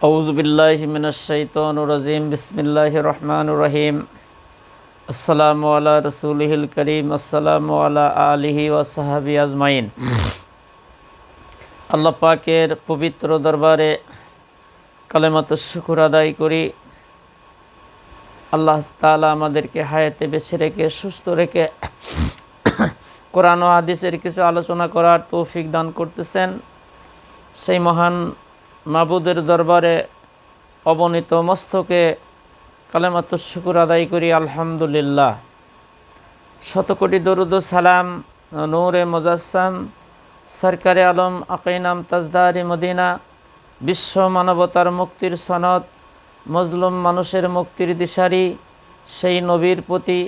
আউযু বিল্লাহি মিনাশ শাইতানির রাজিম বিসমিল্লাহির রহমানির রহিম আসসালামু আলা রাসূলিহিল কারীম আসসালামু আলা আলিহি ওয়া সাহবিহি আজমাইন। আল্লাহ পাকের পবিত্র দরবারে কালেমাতুশ শুকর আদায় করি। আল্লাহ তাআলা আমাদেরকে হায়াতে বেঁচে রেখে সুস্থ রেখে কোরআন ও হাদিসের কিছু আলোচনা করার তৌফিক দান করতেছেন। সেই মহান মাবুদের দরবারে অবনীত মস্তকে কালেমাতুশ শুকর আদায় করি আলহামদুলিল্লাহ। শতকোটি দরুদ ও সালাম নূরে মুজাসসাম সরকারে আলম আকাইনাম তাজদারি মদিনা বিশ্ব মানবতার মুক্তির সনদ মজলুম মানুষের মুক্তির দিশারি সেই নবীর প্রতি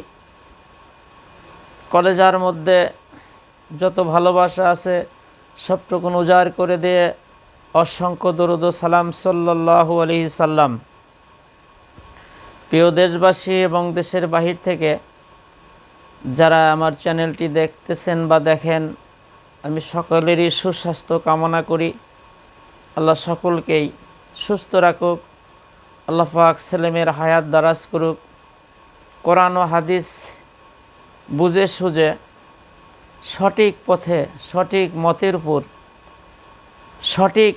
কলেজার মধ্যে যত ভালোবাসা আছে সবটুকুন উজাড় করে দিয়ে অসংখ্য দরুদ ও সালাম সাল্লাল্লাহু আলাইহি সাল্লাম। প্রিয় দেশবাসী এবং দেশের বাহির থেকে যারা আমার চ্যানেলটি দেখতেছেন বা দেখেন, আমি সকলেরই সুস্বাস্থ্য কামনা করি। আল্লাহ সকলকেই সুস্থ রাখুক, আল্লাহ পাক ছেলেমেয়ের হায়াত দারাজ করুক, কোরআন ও হাদিস বুঝে সুঝে সঠিক পথে সঠিক মতের উপর সঠিক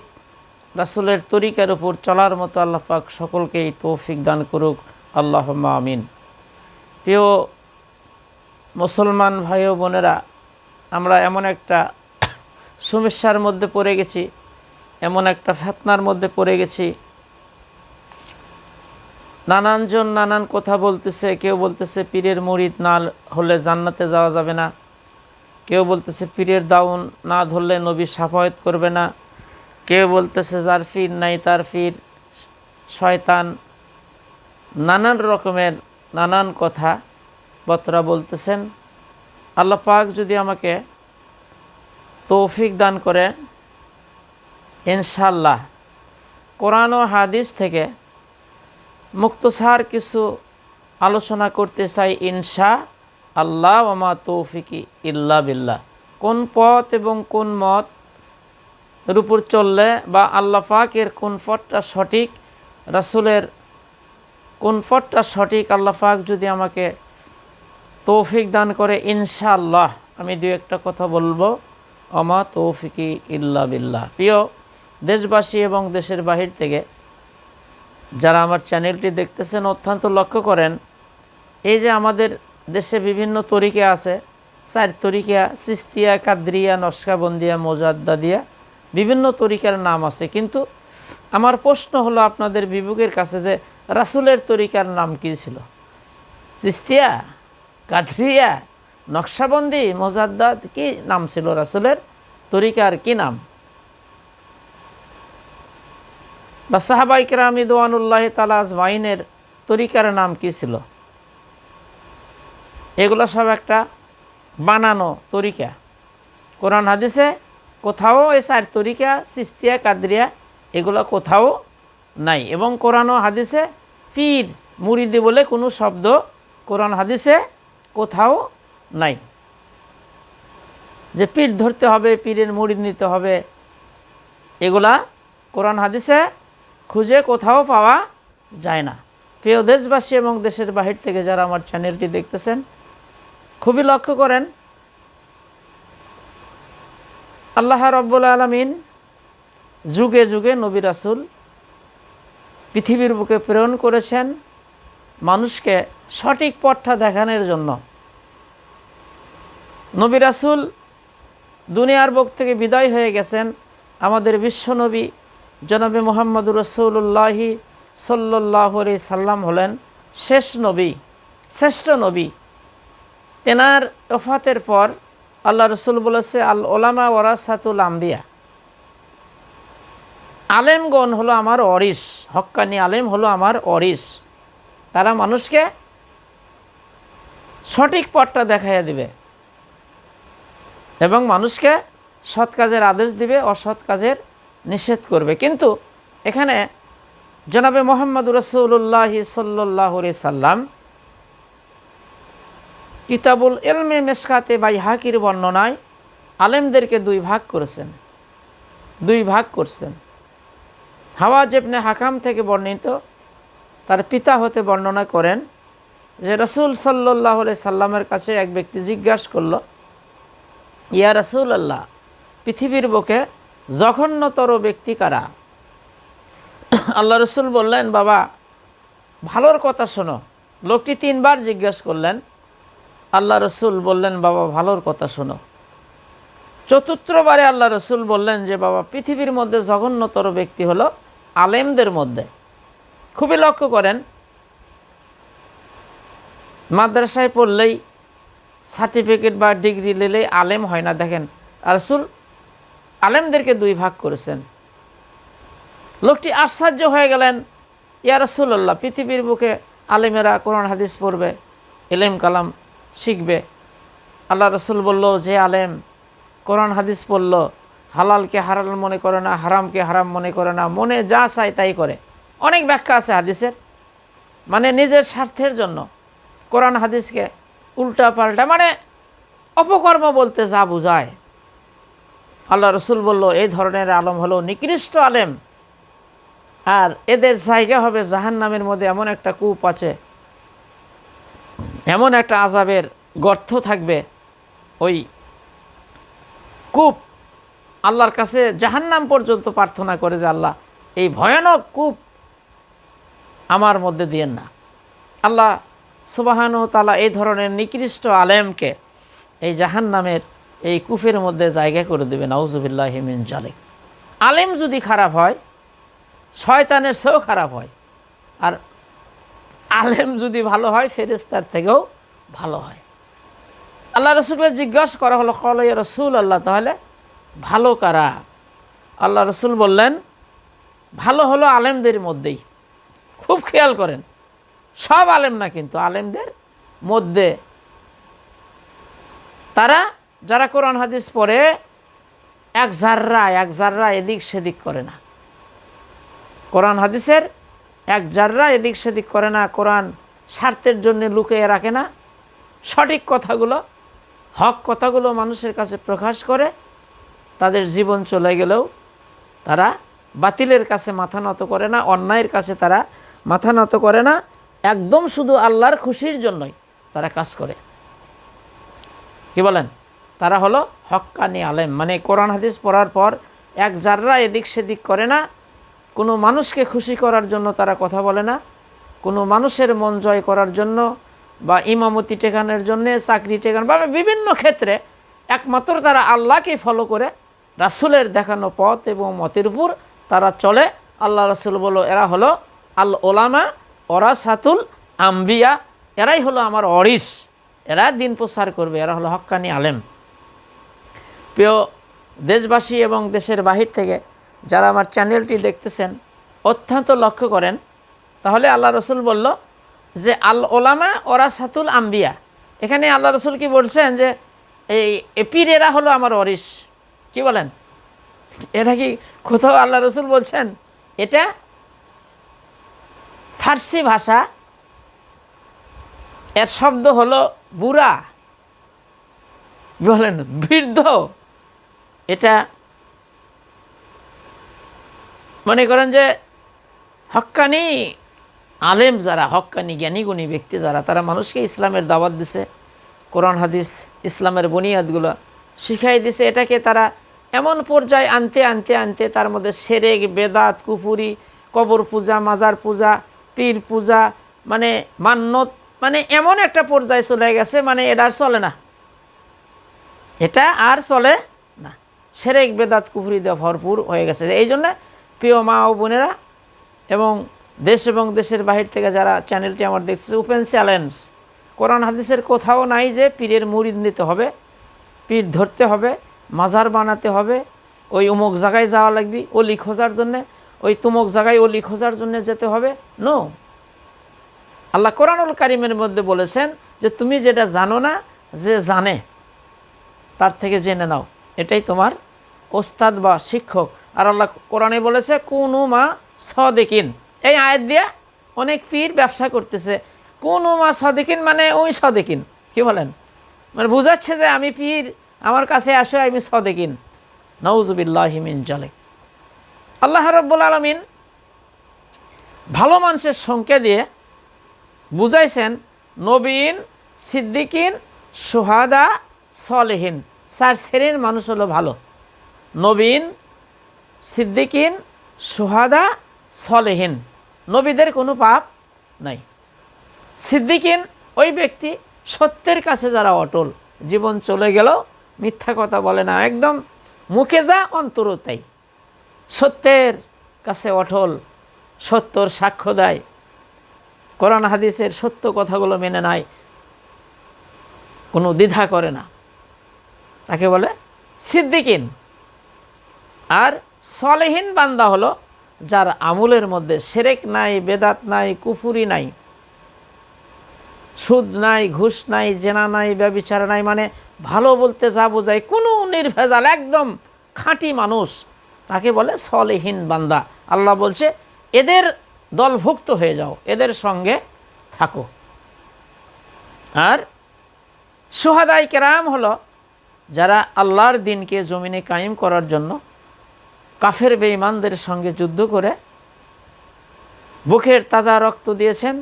রাসূলের তরিকার উপর চলার মতো আল্লাহ পাক সকলকেই তৌফিক দান করুক, আল্লাহুম্মা আমিন। প্রিয় মুসলমান ভাই ও বোনেরা, আমরা এমন একটা সমস্যার মধ্যে পড়ে গেছি, এমন একটা ফিতনার মধ্যে পড়ে গেছি। নানানজন নানান কথা বলতেছে। কেউ বলতেছে পীরের মুরিদ না হলে জান্নাতে যাওয়া যাবে না, কেউ বলতেছে পীরের দাউন না ধরলে নবী শাফায়াত করবে না, কেউ বলতেছে যার পীর নাই তার পীর শয়তান। নানান রকমের নানান কথা বতরা বলতেছেন। আল্লাহ পাক যদি আমাকে তৌফিক দান করে, ইনশাআল্লাহ কোরআন ও হাদিস থেকে মুক্তসার কিছু আলোচনা করতে চাই ইনশাআল্লাহ। ওয়া মা তৌফিকি ইল্লা বিল্লাহ। কোন পথ এবং কোন মত এর উপর চললে বা আল্লাহ পাকের কোন পথটা সঠিক, রাসূলের কোন পথটা সঠিক, আল্লাহ পাক যদি আমাকে তৌফিক দান করে, ইনশাআল্লাহ আমি দু একটা কথা বলবো। আমা তৌফিকি ইল্লা বিল্লাহ। প্রিয় দেশবাসী এবং দেশের বাহির থেকে যারা আমার চ্যানেলটি দেখতেছেন, অত্যন্ত লক্ষ্য করেন, এই যে আমাদের দেশে বিভিন্ন তরিকা আছে, 4 তরিকা, চিশতিয়া, কাদরিয়া, নকশবন্দিয়া, মোজাদ্দাদিয়া, বিভিন্ন তরিকার নাম আছে। কিন্তু আমার প্রশ্ন হলো আপনাদের বিবেকের কাছে যে রাসূলের তরিকার নাম কী ছিল? চিশতিয়া, কাদরিয়া, নকশবন্দি, মোজাদ্দাদ, কি নাম ছিল রাসূলের তরিকার? কি নাম? বা সাহাবায়ে কেরাম রিদওয়ানুল্লাহি তাআলা আজমাইনের তরিকার নাম কী ছিল? এগুলো সব একটা বানানো তরিকা। কোরআন হাদিসে কোথাও এই 4 তরিকা, চিশতিয়া, কাদরিয়া, এগুলো কোথাও নাই। এবং কোরআন ও হাদিসে পীর মুরিদি বলে কোনো শব্দ কোরআন হাদিসে কোথাও নাই। যে পীর ধরতে হবে, পীরের মুরিদ নিতে হবে, এগুলা কোরআন হাদিসে খুঁজে কোথাও পাওয়া যায় না। প্রিয় দেশবাসী এবং দেশের বাহির থেকে যারা আমার চ্যানেলটি দেখতেছেন, খুবই লক্ষ্য করেন, আল্লাহ রাব্বুল আলামিন যুগে যুগে নবী রাসূল পৃথিবীর বুকে প্রেরণ করেছেন মানুষকে সঠিক পথটা দেখানোর জন্য। নবী রাসূল দুনিয়ার বুক থেকে বিদায় হয়ে গেছেন। আমাদের বিশ্বনবী জনাবে মুহাম্মদুর রাসূলুল্লাহি সাল্লাল্লাহু আলাইহি সাল্লাম হলেন শেষ নবী, শ্রেষ্ঠ নবী। তেনার ওফাতের পর আল্লাহ রসুল বলেছে, আল ওলামা ওয়ারাসাতুল আম্বিয়া, আলেমগণ হলো আমার ওয়ারিস, হক্কানি আলেম হলো আমার ওয়ারিস। তারা মানুষকে সঠিক পথটা দেখাইয়া দিবে এবং মানুষকে সৎ কাজের আদেশ দিবে, অসৎ কাজের নিষেধ করবে। কিন্তু এখানে জনাবে মুহাম্মদুর রাসূলুল্লাহি সাল্লাল্লাহু আলাইহি সাল্লাম কিতাবুল ইলমে মিশকাতে বাইহাকির বর্ণনায় আলেমদেরকে 2 ভাগ করেছেন। হাওয়াজ ইবনে হাকাম থেকে বর্ণিত, তার পিতা হতে বর্ণনা করেন যে রাসূল সাল্লাল্লাহু আলাইহি সাল্লামের কাছে এক ব্যক্তি জিজ্ঞাসা করল, ইয়া রাসূলুল্লাহ, পৃথিবীর বুকে জঘন্যতর ব্যক্তি কারা? আল্লাহ রসুল বললেন, বাবা ভালোর কথা শোনো। লোকটি 3 বার জিজ্ঞাসা করলেন। আল্লাহ রসুল বললেন, বাবা ভালোর কথা শোনো। চতুর্থবারে আল্লাহ রসুল বললেন যে বাবা পৃথিবীর মধ্যে জঘন্যতর ব্যক্তি হলো আলেমদের মধ্যে। খুবই লক্ষ্য করেন, মাদ্রাসায় পড়লেই সার্টিফিকেট বা ডিগ্রি নিলেই আলেম হয় না। দেখেন রাসূল আলেমদেরকে 2 ভাগ করেছেন। লোকটি আশ্চর্য হয়ে গেলেন, ইয়া রাসূলুল্লাহ, পৃথিবীর বুকে আলেমেরা কোরআন হাদিস পড়বে, ইলম কালাম শিখবে। আল্লাহ রসুল বলল, যে আলেম কোরআন হাদিস পড়ল, হালালকে হালাল মনে করে না, হারামকে হারাম মনে করে না, মনে যা চায় তাই করে। অনেক ব্যাখ্যা আছে হাদিসের, মানে নিজের স্বার্থের জন্য কোরআন হাদিসকে উল্টা পাল্টা, মানে অপকর্ম বলতে যা বোঝায়। আল্লাহ রসুল বলল, এই ধরনের আলেম হলো নিকৃষ্ট আলেম, আর এদের জায়গা হবে জাহান্নামের মধ্যে। এমন একটা কূপ আছে, এমন একটা আযাবের গর্ত থাকবে, ওই কূপ আল্লাহর কাছে জাহান্নাম পর্যন্ত প্রার্থনা করে যে আল্লাহ এই ভয়ানক কূপ আমার মধ্যে দিয়েন না। আল্লাহ সুবহানাহু ওয়া তাআলা এই ধরনের নিকৃষ্ট আলেমকে এই জাহান্নামের এই কূপের মধ্যে জায়গা করে দেবেন। নাউযুবিল্লাহি মিন যালিক। আলেম যদি খারাপ হয়, শয়তানের চেয়েও খারাপ হয়, আর আলেম যদি ভালো হয় ফেরেশতার থেকেও ভালো হয়। আল্লাহ রসুলকে জিজ্ঞাসা করা হলো, ক্বালা ইয়া রাসূলুল্লাহ, তাহলে ভালো কারা? আল্লাহ রসুল বললেন, ভালো হলো আলেমদের মধ্যেই। খুব খেয়াল করেন, সব আলেম না, কিন্তু আলেমদের মধ্যে তারা যারা কোরআন হাদিস পড়ে এক জাররা এদিক সেদিক করে না, কোরআন হাদিসের এক জাররা এদিক সেদিক করে না, কোরআন স্বার্থের জন্য লুকিয়ে রাখে না, সঠিক কথাগুলো, হক কথাগুলো মানুষের কাছে প্রকাশ করে। তাদের জীবন চলে গেলেও তারা বাতিলের কাছে মাথা নত করে না, অন্যায়ের কাছে তারা মাথা নত করে না, একদম শুধু আল্লাহর খুশির জন্যই তারা কাজ করে। কি বলেন? তারা হলো হক্কানি আলেম, মানে কোরআন হাদিস পড়ার পর এক জাররা এদিক সেদিক করে না, কোনো মানুষকে খুশি করার জন্য তারা কথা বলে না, কোনো মানুষের মন জয় করার জন্য বা ইমামতি টেকানোর জন্যে, চাকরি টেকানো বা বিভিন্ন ক্ষেত্রে একমাত্র তারা আল্লাহকে ফলো করে রাসূলের দেখানো পথ এবং মতের উপর তারা চলে। আল্লাহ রাসূল বলল, এরা হলো আল ওলামা ওরাসাতুল আম্বিয়া, এরাই হলো আমার ওয়ারিস, এরা দিন প্রচার করবে, এরা হলো হক্কানি আলেম। প্রিয় দেশবাসী এবং দেশের বাহির থেকে যারা আমার চ্যানেলটি দেখতেছেন, অত্যন্ত লক্ষ্য করেন, তাহলে আল্লাহ রসুল বলল যে আল ওলামা ওরাসাতুল আম্বিয়া। এখানে আল্লাহ রসুল কি বলছেন যে এই পীরেরা হলো আমার ওয়ারিস? কি বলেন? এটা কি কোথাও আল্লাহ রসুল বলছেন? এটা ফার্সি ভাষা, এর শব্দ হলো বুড়া, বলেন বৃদ্ধ। এটা মনে করেন যে হক্কানি আলেম যারা, হক্কানি জ্ঞানীগুণী ব্যক্তি যারা, তারা মানুষকে ইসলামের দাওয়াত দিছে, কোরআন হাদিস ইসলামের বুনিয়াদগুলো শিখাই দিছে, এটাকে তারা এমন পর্যায়ে আনতে আনতে আনতে তার মধ্যে শিরক, বেদাত, কুফরি, কবর পূজা, মাজার পূজা, পীর পূজা, মানে মান্যত, মানে এমন একটা পর্যায়ে চলে গেছে, মানে এটা আর চলে না, এটা আর চলে না। শিরক, বেদাত, কুফরি দিয়ে ভরপুর হয়ে গেছে। এই জন্য প্রিয় মা ও বোনেরা এবং দেশ এবং দেশের বাহির থেকে যারা চ্যানেলটি আমার দেখছে, ওপেন চ্যালেঞ্জ, কোরআন হাদিসের কোথাও নাই যে পীরের মুরিদ নিতে হবে, পীর ধরতে হবে, মাজার বানাতে হবে, ওই অমুক জায়গায় যাওয়া লাগবে অলি খোঁজার জন্যে, ওই তুমুক জায়গায় অলি খোঁজার জন্য যেতে হবে। নো, আল্লাহ কোরআনুল কারীমের মধ্যে বলেছেন যে তুমি যেটা জানো না, যে জানে তার থেকে জেনে নাও, এটাই তোমার ওস্তাদ বা শিক্ষক। আর আল্লাহ কোরআনে বলেছে কুনু মা সাদিকিন। এই আয়াত দিয়ে অনেক পীর ব্যবসা করতেছে, কুনু মা সাদিকিন মানে ওই সাদিকিন। কি বলেন? মানে বুঝাচ্ছে যে আমি পীর, আমার কাছে আসে, আমি সাদিকিন। নাউযুবিল্লাহি মিন যালিক। আল্লাহ রাব্বুল আলামিন ভালো মানুষের সংখ্যা দিয়ে বুঝাইছেন নবীন, সিদ্দিকিন, সুহাদা, সলেহিন। 4 শ্রেণীর মানুষ হলো ভালো। নবীন, সিদ্দিকিন, সুহাদা, সলেহিন। নবীদের কোনো পাপ নাই। সিদ্দিকিন ওই ব্যক্তি সত্যের কাছে যারা অটল, জীবন চলে গেল মিথ্যা কথা বলে না, একদম মুখে যা অন্তরও তাই, সত্যের কাছে অটল, সত্যর সাক্ষ্য দেয়, কোরআন হাদিসের সত্য কথাগুলো মেনে নেয়, কোনো দ্বিধা করে না, তাকে বলে সিদ্দিকিন। আর সলেহিন বান্দা হলো যার আমলের মধ্যে শিরক নাই, বেদাত নাই, কুফুরি নাই, সুদ নাই, ঘুষ নাই, জেনা নাই, ব্যভিচার নাই, মানে ভালো বলতে যা বোঝায় কোনো নির্ভেজাল একদম খাঁটি মানুষ, তাকে বলে সলেহিন বান্দা। আল্লাহ বলছে এদের দলভুক্ত হয়ে যাও, এদের সঙ্গে থাকো। আর সুহাদাই কেরাম হলো যারা আল্লাহর দিনকে জমিনে কায়েম করার জন্য কাফের বেঈমানদের সঙ্গে যুদ্ধ করে বুকের তাজা রক্ত দিয়েছেন,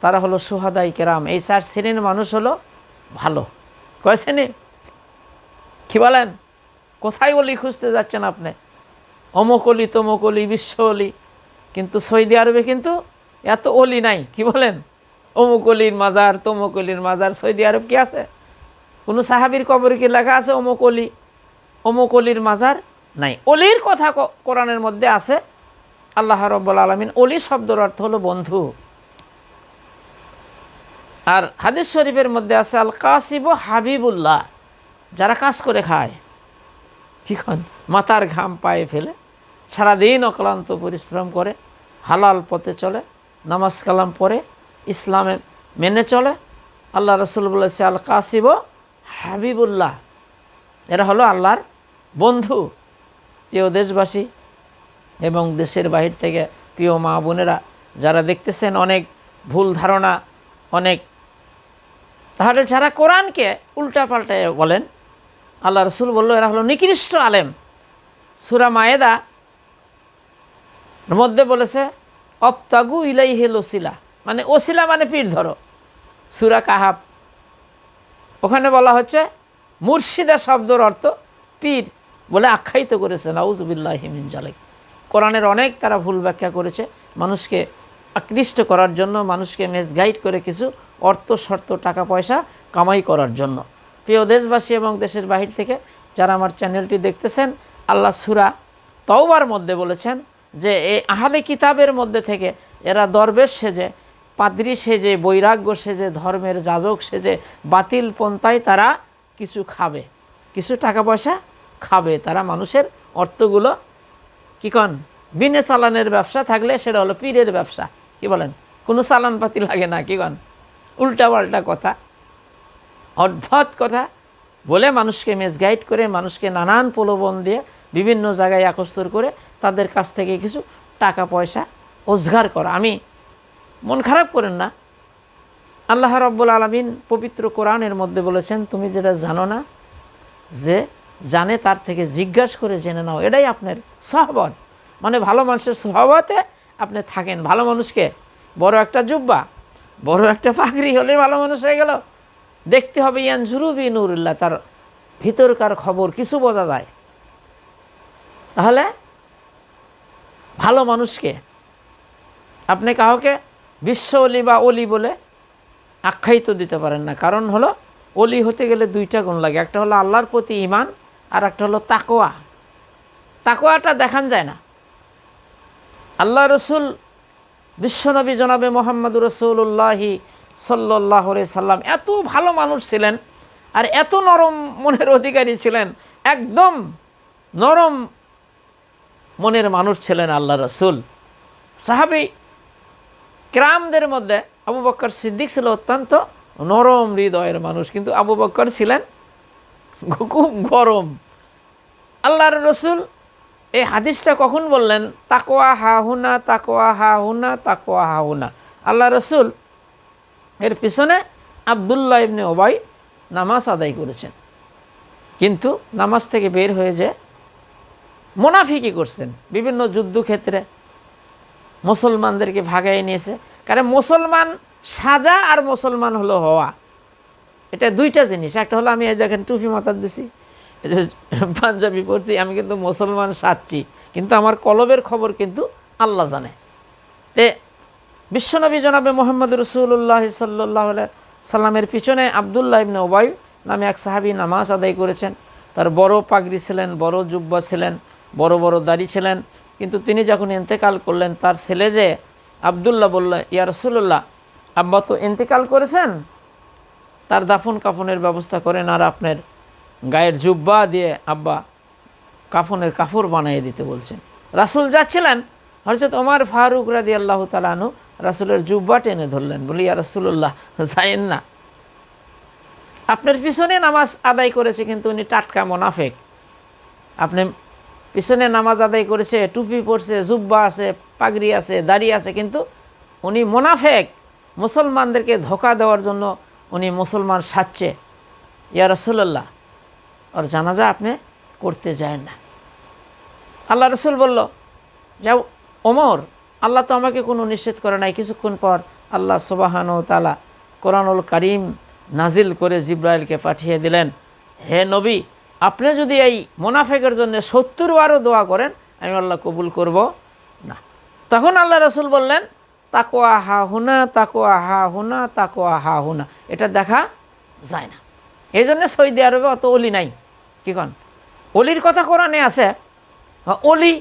তারা হলো সুহাদাই কেরাম। এই 4 শ্রেণীর মানুষ হলো ভালো। কয় শ্রেণী? কী বলেন? কোথায় অলি খুঁজতে যাচ্ছেন আপনি? অমুক অলি, তমুক অলি, বিশ্ব অলি, কিন্তু সৌদি আরবে কিন্তু এত অলি নাই। কি বলেন? অমুক অলির মাজার, তমুক অলির মাজার। সৌদি আরব কি আছে? কোনো সাহাবীর কবরে কি লেখা আছে অমুক অলি, অমুক অলির মাজার? নাই। অলির কথা কোরআনের মধ্যে আছে। আল্লাহ রাব্বুল আলামিন অলি শব্দের অর্থ হলো বন্ধু। আর হাদিস শরীফের মধ্যে আছে আল কাসিব হাবিবুল্লাহ, যারা কাজ করে খায়, কিখন মাথার ঘাম পায়ে ফেলে সারাদিন অক্লান্ত পরিশ্রম করে, হালাল পথে চলে, নামাজ কালাম পড়ে, ইসলামে মেনে চলে। আল্লাহ রাসূল বলেছে আল কাসিব হাবিবুল্লাহ, এরা হলো আল্লাহর বন্ধু। প্রিয় দেশবাসী এবং দেশের বাহির থেকে প্রিয় মা বোনেরা যারা দেখতেছেন, অনেক ভুল ধারণা, অনেক, তাহলে যারা কোরআনকে উল্টাপাল্টায় বলেন, আল্লাহ রসুল বলল এরা হলো নিকৃষ্ট আলেম। সূরা মায়েদা মধ্যে বলেছে অবতাগু ইলাইহিল ওসিলা, মানে ওসিলা মানে পীর ধরো। সূরা কাহাব ওখানে বলা হচ্ছে মুর্শিদা শব্দের অর্থ পীর বলে আখ্যায়িত করেছে। নাউযুবিল্লাহি মিন যালিক। কোরআনের অনেক তারা ভুল ব্যাখ্যা করেছে মানুষকে আকৃষ্ট করার জন্য, মানুষকে মিসগাইড করে কিছু অর্থ শর্ত টাকা পয়সা কামাই করার জন্য। প্রিয় দেশবাসী এবং দেশের বাহির থেকে যারা আমার চ্যানেলটি দেখতেছেন, আল্লাহ সূরা তাওবার মধ্যে বলেছেন যে এই আহলে কিতাবের মধ্যে থেকে এরা দরবেশ সেজে, পাদ্রী সেজে, বৈরাগ্য সেজে, ধর্মের যাজক সেজে বাতিল পন্থায় তারা কিছু খাবে, কিছু টাকা পয়সা খাবে। তারা মানুষের অর্থগুলো কী কন বিনে চালানের ব্যবসা থাকলে সেটা হলো পীরের ব্যবসা। কি বলেন? কোনো চালানপাতি লাগে না। কি কন? উল্টাপাল্টা কথা, অদ্ভুত কথা বলে মানুষকে মিসগাইড করে, মানুষকে নানান প্রলোভন দিয়ে বিভিন্ন জায়গায় আকস্তুর করে তাদের কাছ থেকে কিছু টাকা পয়সা রোজগার করা। আমি মন খারাপ করেন না, আল্লাহ রাব্বুল আলামিন পবিত্র কোরআনের মধ্যে বলেছেন তুমি যেটা জানো না, যে জানে তার থেকে জিজ্ঞাসা করে জেনে নাও। এটাই আপনার সহবত, মানে ভালো মানুষের সহবতে আপনি থাকেন। ভালো মানুষকে বড় একটা জুব্বা, বড় একটা পাগড়ি হলে ভালো মানুষ হয়ে গেল? দেখতে হবে ইয়ানজুরু বি নূরিল্লাহ, তার ভিতরকার খবর কিছু বোঝা যায়। তাহলে ভালো মানুষকে আপনি কাউকে বিশ্ব অলি বা অলি বলে আখ্যায়িত দিতে পারেন না। কারণ হলো অলি হতে গেলে 2টা গুণ লাগে, একটা হলো আল্লাহর প্রতি ঈমান, আর একটা হলো তাকওয়া। তাকওয়াটা দেখান যায় না। আল্লাহ রসুল বিশ্বনবী জনাবে মোহাম্মদুর রাসূলুল্লাহি সাল্লাল্লাহু আলাইহি সাল্লাম এত ভালো মানুষ ছিলেন, আর এত নরম মনের অধিকারী ছিলেন, একদম নরম মনের মানুষ ছিলেন আল্লাহ রসুল। সাহাবী কিরামদের মধ্যে আবু বকর সিদ্দিক ছিল অত্যন্ত নরম হৃদয়ের মানুষ, কিন্তু আবু বকর ছিলেন খুব গরম। আল্লাহর রসুল এই হাদিসটা কখন বললেন? তাকওয়া হাহুনা, তাকওয়া হাহুনা, তাকওয়া হাহুনা। আল্লাহ রসুল এর পিছনে আবদুল্লাহ ইবনে উবাই নামাজ আদায় করেছেন, কিন্তু নামাজ থেকে বের হয়ে যে মুনাফিকি করছেন। বিভিন্ন যুদ্ধক্ষেত্রে মুসলমানদেরকে ভাগাই নিয়েছে। কারণ মুসলমান সাজা আর মুসলমান হলো হওয়া, এটা দুইটা জিনিস। একটা হলো আমি এই দেখেন টুপি মাথার দিছি, পাঞ্জাবি পরছি, আমি কিন্তু মুসলমান সাজছি, কিন্তু আমার কলবের খবর কিন্তু আল্লাহ জানে। তে বিশ্বনবী জনাবে মোহাম্মদ রসুল্লাহ সাল্লাহ সাল্লামের পিছনে আবদুল্লাহ ইবনে উবাই নামে এক সাহাবী নামাজ আদায় করেছেন। তার বড় পাগড়ি ছিলেন, বড় জুব্বা ছিলেন, বড় বড় দাড়ি ছিলেন। কিন্তু তিনি যখন ইন্তেকাল করলেন, তার ছেলে যে আবদুল্লাহ বলল, ইয়া রাসূলুল্লাহ, আব্বা তো ইন্তেকাল করেছেন, তার দাফন কাফনের ব্যবস্থা করেন, আর আপনার গায়ের জুব্বা দিয়ে আব্বা কাফনের কাপড় বানিয়ে দিতে বলছেন। রাসূল যাচ্ছিলেন, হযরত ওমর ফারুক রাদিয়াল্লাহু তাআলা আনহু রাসূলের জুব্বা টেনে ধরলেন, বলি, ইয়া রাসূলুল্লাহ, যায়েন না, আপনার পিছনে নামাজ আদায় করেছে কিন্তু উনি টাটকা মুনাফিক। আপনি পিছনে নামাজ আদায় করেছে, টুপি পরছে, জুব্বা আছে, পাগড়ি আছে, দাড়ি আছে, কিন্তু উনি মুনাফিক। মুসলমানদেরকে ধোঁকা দেওয়ার জন্য উনি মুসলমান সাজছে। ইয়া রাসূলুল্লাহ, ওর জানাজা আপনি করতে যায় না। আল্লাহ রসুল বলল, যাও ওমর, আল্লাহ তো আমাকে কোনো নিষেধ করে নাই। কিছুক্ষণ পর আল্লাহ সুবহানাহু ওয়া তাআলা কোরআনুল কারীম নাজিল করে জিব্রাইলকে পাঠিয়ে দিলেন, হে নবী, আপনি যদি এই মুনাফিকের জন্য 70 বারও দোয়া করেন, আমি আল্লাহ কবুল করব না। তখন আল্লাহ রসুল বললেন, তাকওয়া হা হুনা, তাকওয়া হা হুনা, তাকওয়া হা হুনা, এটা দেখা যায় না। এই জন্য সৌদি আরবে অত অলি নাই। কি কন, অলির কথা কোরআনে আছে, অলি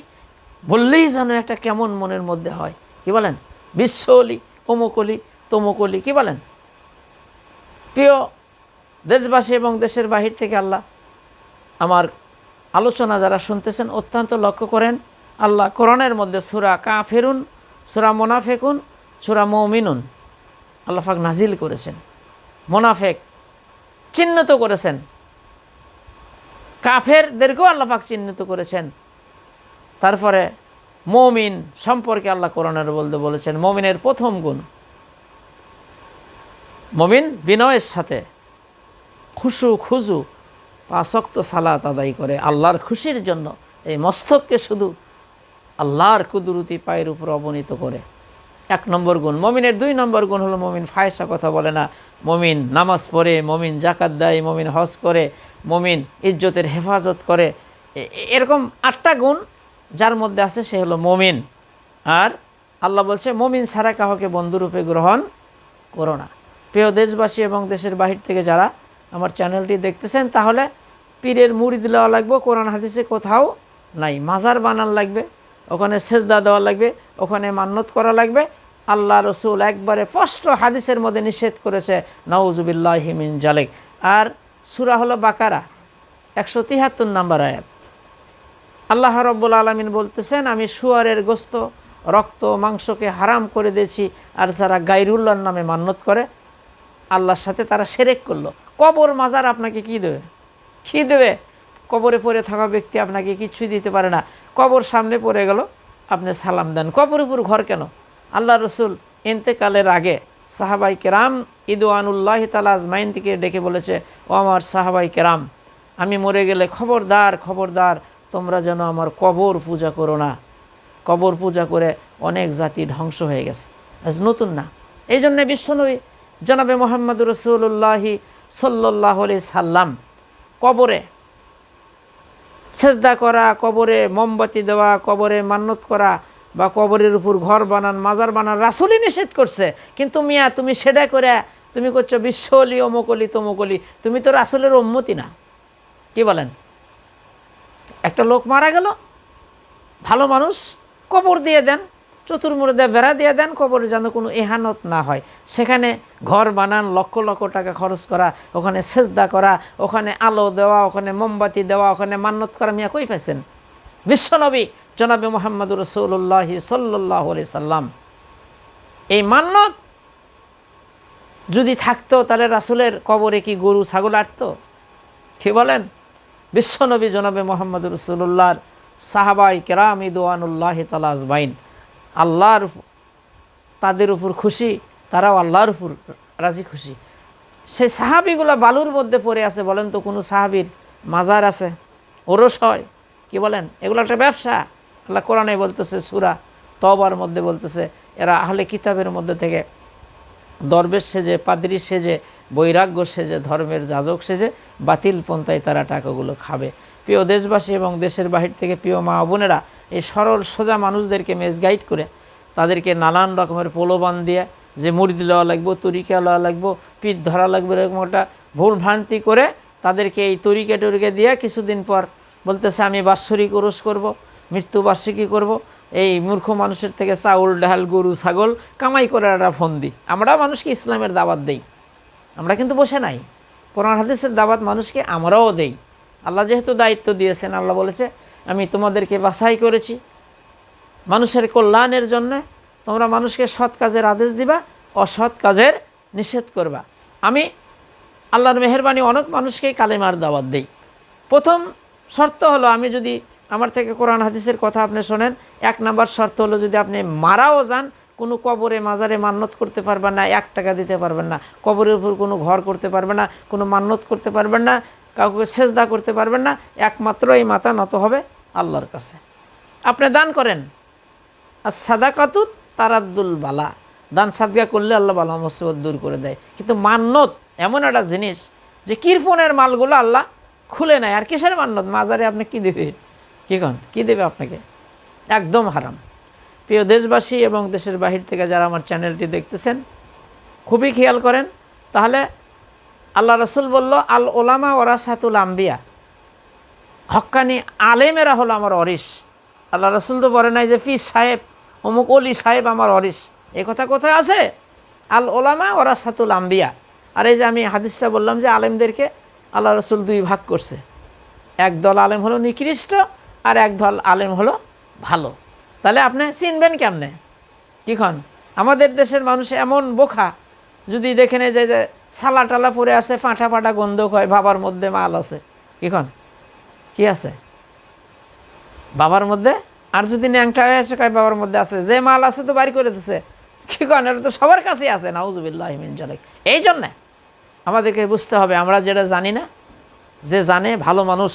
বললেই যেন একটা কেমন মনের মধ্যে হয়। কি বলেন, বিশ্ব অলি, অমুক অলি, তমুক অলি, কি বলেন। প্রিয় দেশবাসী এবং দেশের বাহির থেকে আল্লাহ আমার আলোচনা যারা শুনতেছেন অত্যন্ত লক্ষ্য করেন। আল্লাহ কোরআনের মধ্যে সূরা কাফিরুন, সূরা মুনাফিকুন, সূরা মুমিনুন আল্লাহ পাক নাজিল করেছেন। মুনাফিক চিহ্নিত করেছেন, কাফেরদেরকেও আল্লাহ পাক চিহ্নিত করেছেন। তারপরে মুমিন সম্পর্কে আল্লাহ কোরআনের বলতে বলেছেন, মুমিনের প্রথম গুণ, মুমিন বিনয়ের সাথে খুশু খুজু 5 ওয়াক্ত সালাত আদায় করে আল্লাহর খুশির জন্য এই মস্তককে শুধু আল্লাহর কুদরতি পায়ের উপর অবনীত করে। 1 নম্বর গুণ। মুমিনের 2 নম্বর গুণ হলো মুমিন ফায়সা কথা বলে না, মুমিন নামাজ পড়ে, মুমিন যাকাত দেয়, মুমিন হজ করে, মুমিন ইজ্জতের হেফাজত করে। এরকম 8টা গুণ যার মধ্যে আছে সে হলো মুমিন। আর আল্লাহ বলছে, মুমিন ছাড়া কাউকে বন্ধুরূপে গ্রহণ করো না। প্রিয় দেশবাসী এবং দেশের বাহির থেকে যারা আমার চ্যানেলটি দেখতেছেন, তাহলে পীরের মুড়ি দেওয়া লাগবে কোরআন হাদিসে কোথাও নাই। মাজার বানান লাগবে, ওখানে সেজদা দেওয়া লাগবে, ওখানে মান্নত করা লাগবে। আল্লাহ রসুল একবারে স্পষ্ট হাদিসের মধ্যে নিষেধ করেছে, নাউজুবিল্লাহি মিন জালিক। আর সূরা হলো বাকারা 173 নম্বর আয়াত। আল্লাহ রাব্বুল আলামিন বলতেছেন, আমি শুয়ারের গোস্ত, রক্ত, মাংসকে হারাম করে দিয়েছি, আর যারা গায়রুল্লাহর নামে মান্নত করে আল্লাহর সাথে তারা শিরক করলো। কবর মাজার আপনাকে কি দেবে? কি দেবে? কবরে পড়ে থাকা ব্যক্তি আপনাকে কিচ্ছুই দিতে পারে না। কবর সামনে পড়ে গেল, আপনি সালাম দেন। কবরের উপর ঘর কেন? আল্লাহ রসুল ইন্তেকালের আগে সাহাবাই কেরাম ইদওয়ানুল্লাহ তাআলা আজমাইন থেকে ডেকে বলেছে, ও আমার সাহাবাই কেরাম, আমি মরে গেলে খবরদার খবরদার তোমরা যেন আমার কবর পূজা করো না। কবর পূজা করে অনেক জাতি ধ্বংস হয়ে গেছে, আজ নতুন না। এই জন্যে বিশ্বনবী জনাবে মোহাম্মদ রসুল্লাহি সাল্লাল্লাহু আলাইহি সাল্লাম কবরে সেজদা করা, কবরে মোমবাতি দেওয়া, কবরে মান্নত করা বা কবরের উপর ঘর বানান, মাজার বানান রাসূলই নিষেধ করছে। কিন্তু মিয়া তুমি সেটা করে তুমি করছো বিশ্ব অলি, অমুক অলি, তমুক অলি। তুমি তো রাসূলের উম্মতি না। কি বলেন? একটা লোক মারা গেল, ভালো মানুষ, কবর দিয়ে দেন, চতুর্মুড়ে বেড়া দিয়ে দেন, কবরে যেন কোনো ইহানত না হয়। সেখানে ঘর বানান, লক্ষ লক্ষ টাকা খরচ করা, ওখানে সেজদা করা, ওখানে আলো দেওয়া, ওখানে মোমবাতি দেওয়া, ওখানে মান্নত করা, মিয়া কই পাইছেন? বিশ্বনবী জনাবে মুহাম্মদুর রাসূলুল্লাহ সাল্লাল্লাহু আলাইহি সাল্লাম এই মান্নত যদি থাকতো, তাহলে রাসূলের কবরে কি গরু ছাগল আটতো? কি বলেন? বিশ্বনবী জনাবে মুহাম্মদুর রাসূলুল্লাহর সাহাবাই কেরাম রিদওয়ানুল্লাহি তাআলা আজমাইন আল্লাহর তাদের উপর খুশি, তারাও আল্লাহর উপর রাজি খুশি। সেই সাহাবিগুলো বালুর মধ্যে পড়ে আছে, বলেন তো কোনো সাহাবীর মাজার আছে? ওরস হয়? কি বলেন? এগুলো একটা ব্যবসা। আল্লাহ কোরআনে বলতেছে সূরা তওবার মধ্যে বলতেছে এরা আহলে কিতাবের মধ্যে থেকে দরবেশ সেজে, পাদ্রী সেজে, বৈরাগ্য সেজে, ধর্মের যাজক সেজে বাতিল পন্থায় তারা টাকাগুলো খাবে। প্রিয় দেশবাসী এবং দেশের বাহির থেকে প্রিয় মা বোনেরা, এই সরল সোজা মানুষদেরকে মেসগাইড করে তাদেরকে নানান রকমের প্রলোভন দিয়ে যে মুরিদ লওয়া লাগবো, তরিকা লওয়া লাগবো, পিঠ ধরা লাগবে, এরকম একটা ভুল ভ্রান্তি করে তাদেরকে এই তরিকা টরিকা দিয়ে কিছুদিন পর বলতেছে আমি বাৎসরিক উরুস করব, মৃত্যুবার্ষিকী করব, এই মূর্খ মানুষের থেকে চাউল ডাল গরু ছাগল কামাই করে একটা ফন্দি। আমরা মানুষকে ইসলামের দাওয়াত দেই, আমরা কিন্তু বসে নাই। কোরআন হাদিসের দাওয়াত মানুষকে আমরাও দেই। আল্লাহ যেহেতু দায়িত্ব দিয়েছেন, আল্লাহ বলেছে আমি তোমাদেরকে বাছাই করেছি মানুষের কল্যাণের জন্যে, তোমরা মানুষকে সৎ কাজের আদেশ দিবা, অসৎ কাজের নিষেধ করবা। আমি আল্লাহর মেহেরবানি অনেক মানুষকেই কালেমার দাওয়াত দেই। প্রথম শর্ত হলো, আমি যদি আমার থেকে কোরআন হাদিসের কথা আপনি শোনেন, 1 নাম্বার শর্ত হলো যদি আপনি মারাও যান, কোনো কবরে মাজারে মান্নত করতে পারবেন না, 1 টাকা দিতে পারবেন না, কবরের উপর কোনো ঘর করতে পারবেন না, কোনো মান্নত করতে পারবেন না, কাউকে সেজদা করতে পারবেন না, একমাত্র এই মাথা নত হবে আল্লাহর কাছে। আপনি দান করেন, আর সাদাকাতুত তারাদ্দুল বালা, দান সাদগা করলে আল্লাহ বালা মুসিবত দূর করে দেয়। কিন্তু মান্নত এমন একটা জিনিস যে কৃপণের মালগুলো আল্লাহ খুলে নেয়। আর কিসের মান্নত? মাজারে আপনি কী দেবে, কী দেবে আপনাকে? একদম হারাম। প্রিয় দেশবাসী এবং দেশের বাহির থেকে যারা আমার চ্যানেলটি দেখতেছেন, খুবই খেয়াল করেন। তাহলে আল্লাহ রসুল বলল, আল ওলামা ওরাসাতুল আম্বিয়া, হক্কানি আলেমেরা হলো আমার অরিস। আল্লাহ রসুল তো বলে নাই যে পীর সাহেব অমুক অলি সাহেব আমার অরিস, এই কথা কোথায় আছে? আল ওলামা ওরাসাতুল আম্বিয়া। আর এই যে আমি হাদিসটা বললাম যে আলেমদেরকে আল্লাহ রসুল 2 ভাগ করছে, একদল আলেম হলো নিকৃষ্ট আর একদল আলেম হলো ভালো। তাহলে আপনি চিনবেন কেমনে? কিখন আমাদের দেশের মানুষ এমন বোকা, যদি দেখে নেয় যে সালা টালা পরে আছে, ফাঁটা ফাঁটা গন্ধ হয়, বাবার মধ্যে মাল আছে। কিখন কি আছে বাবার মধ্যে? আর যদি ন্যাংটা হয়ে আসে কয় বাবার মধ্যে আছে, যে মাল আছে তো বাড়ি করে দিচ্ছে। কিখন এটা তো সবার কাছেই আছে, নাউজুবিল্লাহি মিন যালিক। এই জন্যে আমাদেরকে বুঝতে হবে, আমরা যেটা জানি না, যে জানে ভালো মানুষ।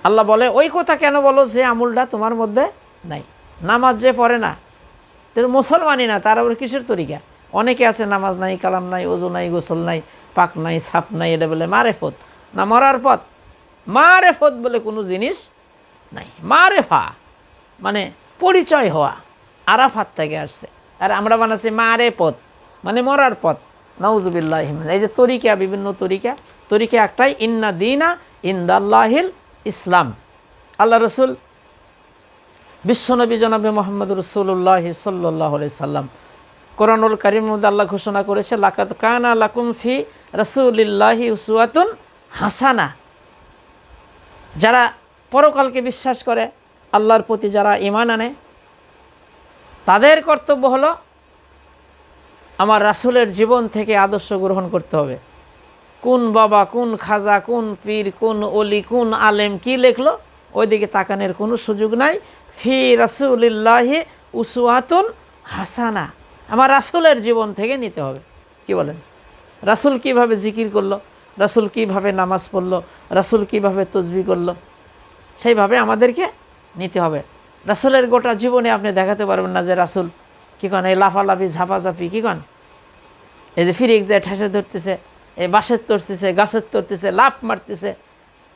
আল্লাহ বলে ওই কথা কেন বলো যে আমলটা তোমার মধ্যে নাই? নামাজ যে পড়ে না, তার মুসলমানই না, তার আবার কিসের তরিকা? অনেকে আছে নামাজ নাই, কালাম নাই, ওযু নাই, গোসল নাই, পাক নাই, সাফ নাই, এটা বলে মারেফত না মরার পথ। মারেফত বলে কোনো জিনিস নাই। মারেফা মানে পরিচয় হওয়া, আরাফাত থেকে আসছে। আর আমরা বানাচ্ছি মারেফত মানে মরার পথ। নাউজুবিল্লাহি মিন। এই যে তরিকা, বিভিন্ন তরিকা একটাই, ইন্না দীনা ইনদাল্লাহিল ইসলাম। আল্লাহ রসুল বিশ্বনবী জনাবে মোহাম্মদ রসুল্লাহ সাল্লাল্লাহু আলাইহি সাল্লাম কোরআনুল কারীমের মধ্যে আল্লাহ ঘোষণা করেছে, লাকাদ কানা লাকুম ফি রাসূলিল্লাহি উসওয়াতুন হাসানা। যারা পরকালকে বিশ্বাস করে, আল্লাহর প্রতি যারা ঈমান আনে, তাদের কর্তব্য হলো আমার রাসূলের জীবন থেকে আদর্শ গ্রহণ করতে হবে। কোন বাবা, কোন খাজা, কোন পীর, কোন অলি, কোন আলেম কি লেখলো ওইদিকে তাকানোর কোনো সুযোগ নাই। ফি রাসূলিল্লাহি উসওয়াতুন হাসানা, আমার রাসূলের জীবন থেকে নিতে হবে। কি বলেন? রাসূল কীভাবে জিকির করলো, রাসূল কীভাবে নামাজ পড়লো, রাসূল কীভাবে তসবিহ করলো, সেইভাবে আমাদেরকে নিতে হবে। রাসূলের গোটা জীবনে আপনি দেখাতে পারবেন না যে রাসূল কী কন এই লাফালাফি ঝাপাঝাপি, কী কন এই যে ফিরিক যায় ঠেসে ধরতেছে, এই বাঁশের তরতেছে, গাছের তরতেছে, লাফ মারতেছে,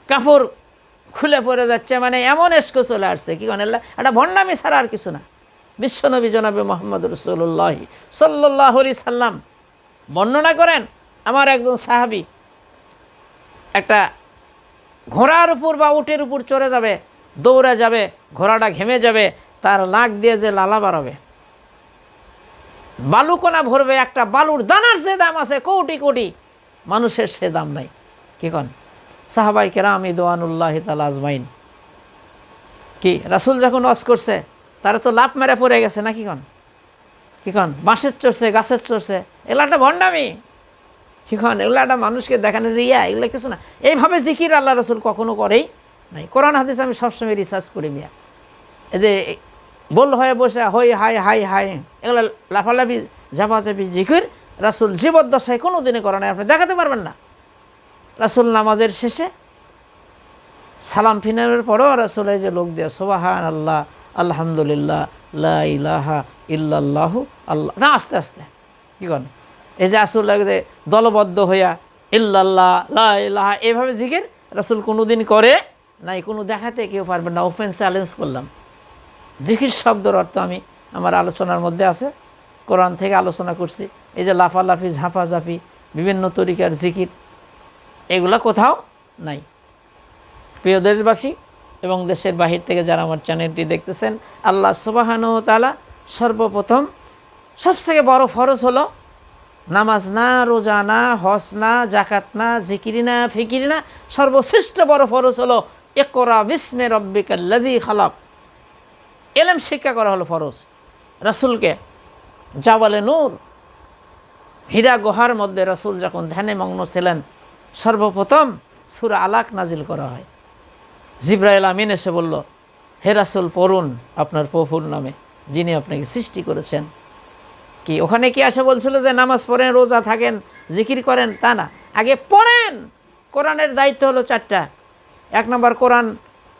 কাপড় খুলে পড়ে যাচ্ছে, মানে এমন এসকো চলে আসছে। কী কন এটা ভণ্ডামি ছাড়া আর কিছু না। বিশ্বনবী জনাবে মোহাম্মদ রাসূলুল্লাহ সাল্লাল্লাহু আলাইহি সাল্লাম বর্ণনা করেন, আমার একজন সাহাবী একটা ঘোড়ার উপর বা উটের উপর চড়ে যাবে, দৌড়ে যাবে, ঘোড়াটা ঘেমে যাবে, তার নাক দিয়ে যে লালা বাড়াবে, বালুকণা ভরবে, একটা বালুর দানার যে দাম আছে কোটি কোটি, মানুষের সে দাম নাই। কি কন? সাহাবাই কেরাম রিদওয়ানুল্লাহি তাআলা আজমাইন কি রাসূল যখন ওয়াজ করছে তারা তো লাফ মেরে পড়ে গেছে না? কি কন বাঁশের চড়ছে, গাছের চড়ছে, এগুলো একটা ভণ্ডামি। কি কন এগুলো একটা মানুষকে দেখানোর রিয়া, এগুলো কিছু না। এইভাবে জিকির আল্লাহ রসুল কখনো করেই নাই। কোরআন হাদিস আমি সবসময় রিসার্চ করি মিয়া। এই যে বল হয়ে বসে হই হাই হাই হাই, এগুলো লাফালাফি ঝাপাঝাপি জিকির রাসূল জীবদ্দশায় কোনো দিনে করে নাই, আপনি দেখাতে পারবেন না। রাসূল নামাজের শেষে সালাম ফিনানোর পরেও রাসূল এই যে লোক দিয়ে সুবহানাল্লাহ আলহামদুলিল্লাহ, লা ইলাহা ইল্লাল্লাহু, আল্লাহ, না আস্তে আস্তে কী করেন, এই যে আসল লাগে দলবদ্ধ হইয়া ইল্লাল্লাহ, লা ইলাহা, এভাবে জিকির রাসূল কোনোদিন করে নাই, কোনো দেখাতে কেউ পারবে না। ওপেন চ্যালেঞ্জ করলাম। জিকির শব্দের অর্থ আমি আমার আলোচনার মধ্যে আছে, কোরআন থেকে আলোচনা করছি। এই যে লাফালাফি, ঝাঁপাঝাঁপি, বিভিন্ন তরিকার জিকির, এগুলা কোথাও নাই। প্রিয় দেশবাসী এবং দেশের বাহির থেকে যারা আমার চ্যানেলটি দেখতেছেন, আল্লাহ সুবহানাহু ওয়া তাআলা সর্বপ্রথম সবথেকে বড় ফরজ হলো নামাজ না, রোজা না, হজ না, জাকাত না, জিকিরি না, ফিকিরি না, সর্বশ্রেষ্ঠ বড় ফরজ হলো ইকরা বিস্মি রাব্বিকাল্লাযী খালাক। ইলম শিক্ষা করা হলো ফরজ। রাসূলকে জাবালে নূর, হীরা গুহার মধ্যে রাসূল যখন ধ্যানে মগ্ন ছিলেন, সর্বপ্রথম সূরা আলাক নাজিল করা হয়। জিবরাইল আমিন এসে বলল, হে রাসূল পড়ুন আপনার প্রভুর নামে, যিনি আপনাকে সৃষ্টি করেছেন। কি ওখানে কি আসে বলছিল যে নামাজ পড়েন, রোজা থাকেন, জিকির করেন? তা না, আগে পড়েন। কোরআনের দায়িত্ব হলো 4টা। 1 নম্বর কোরআন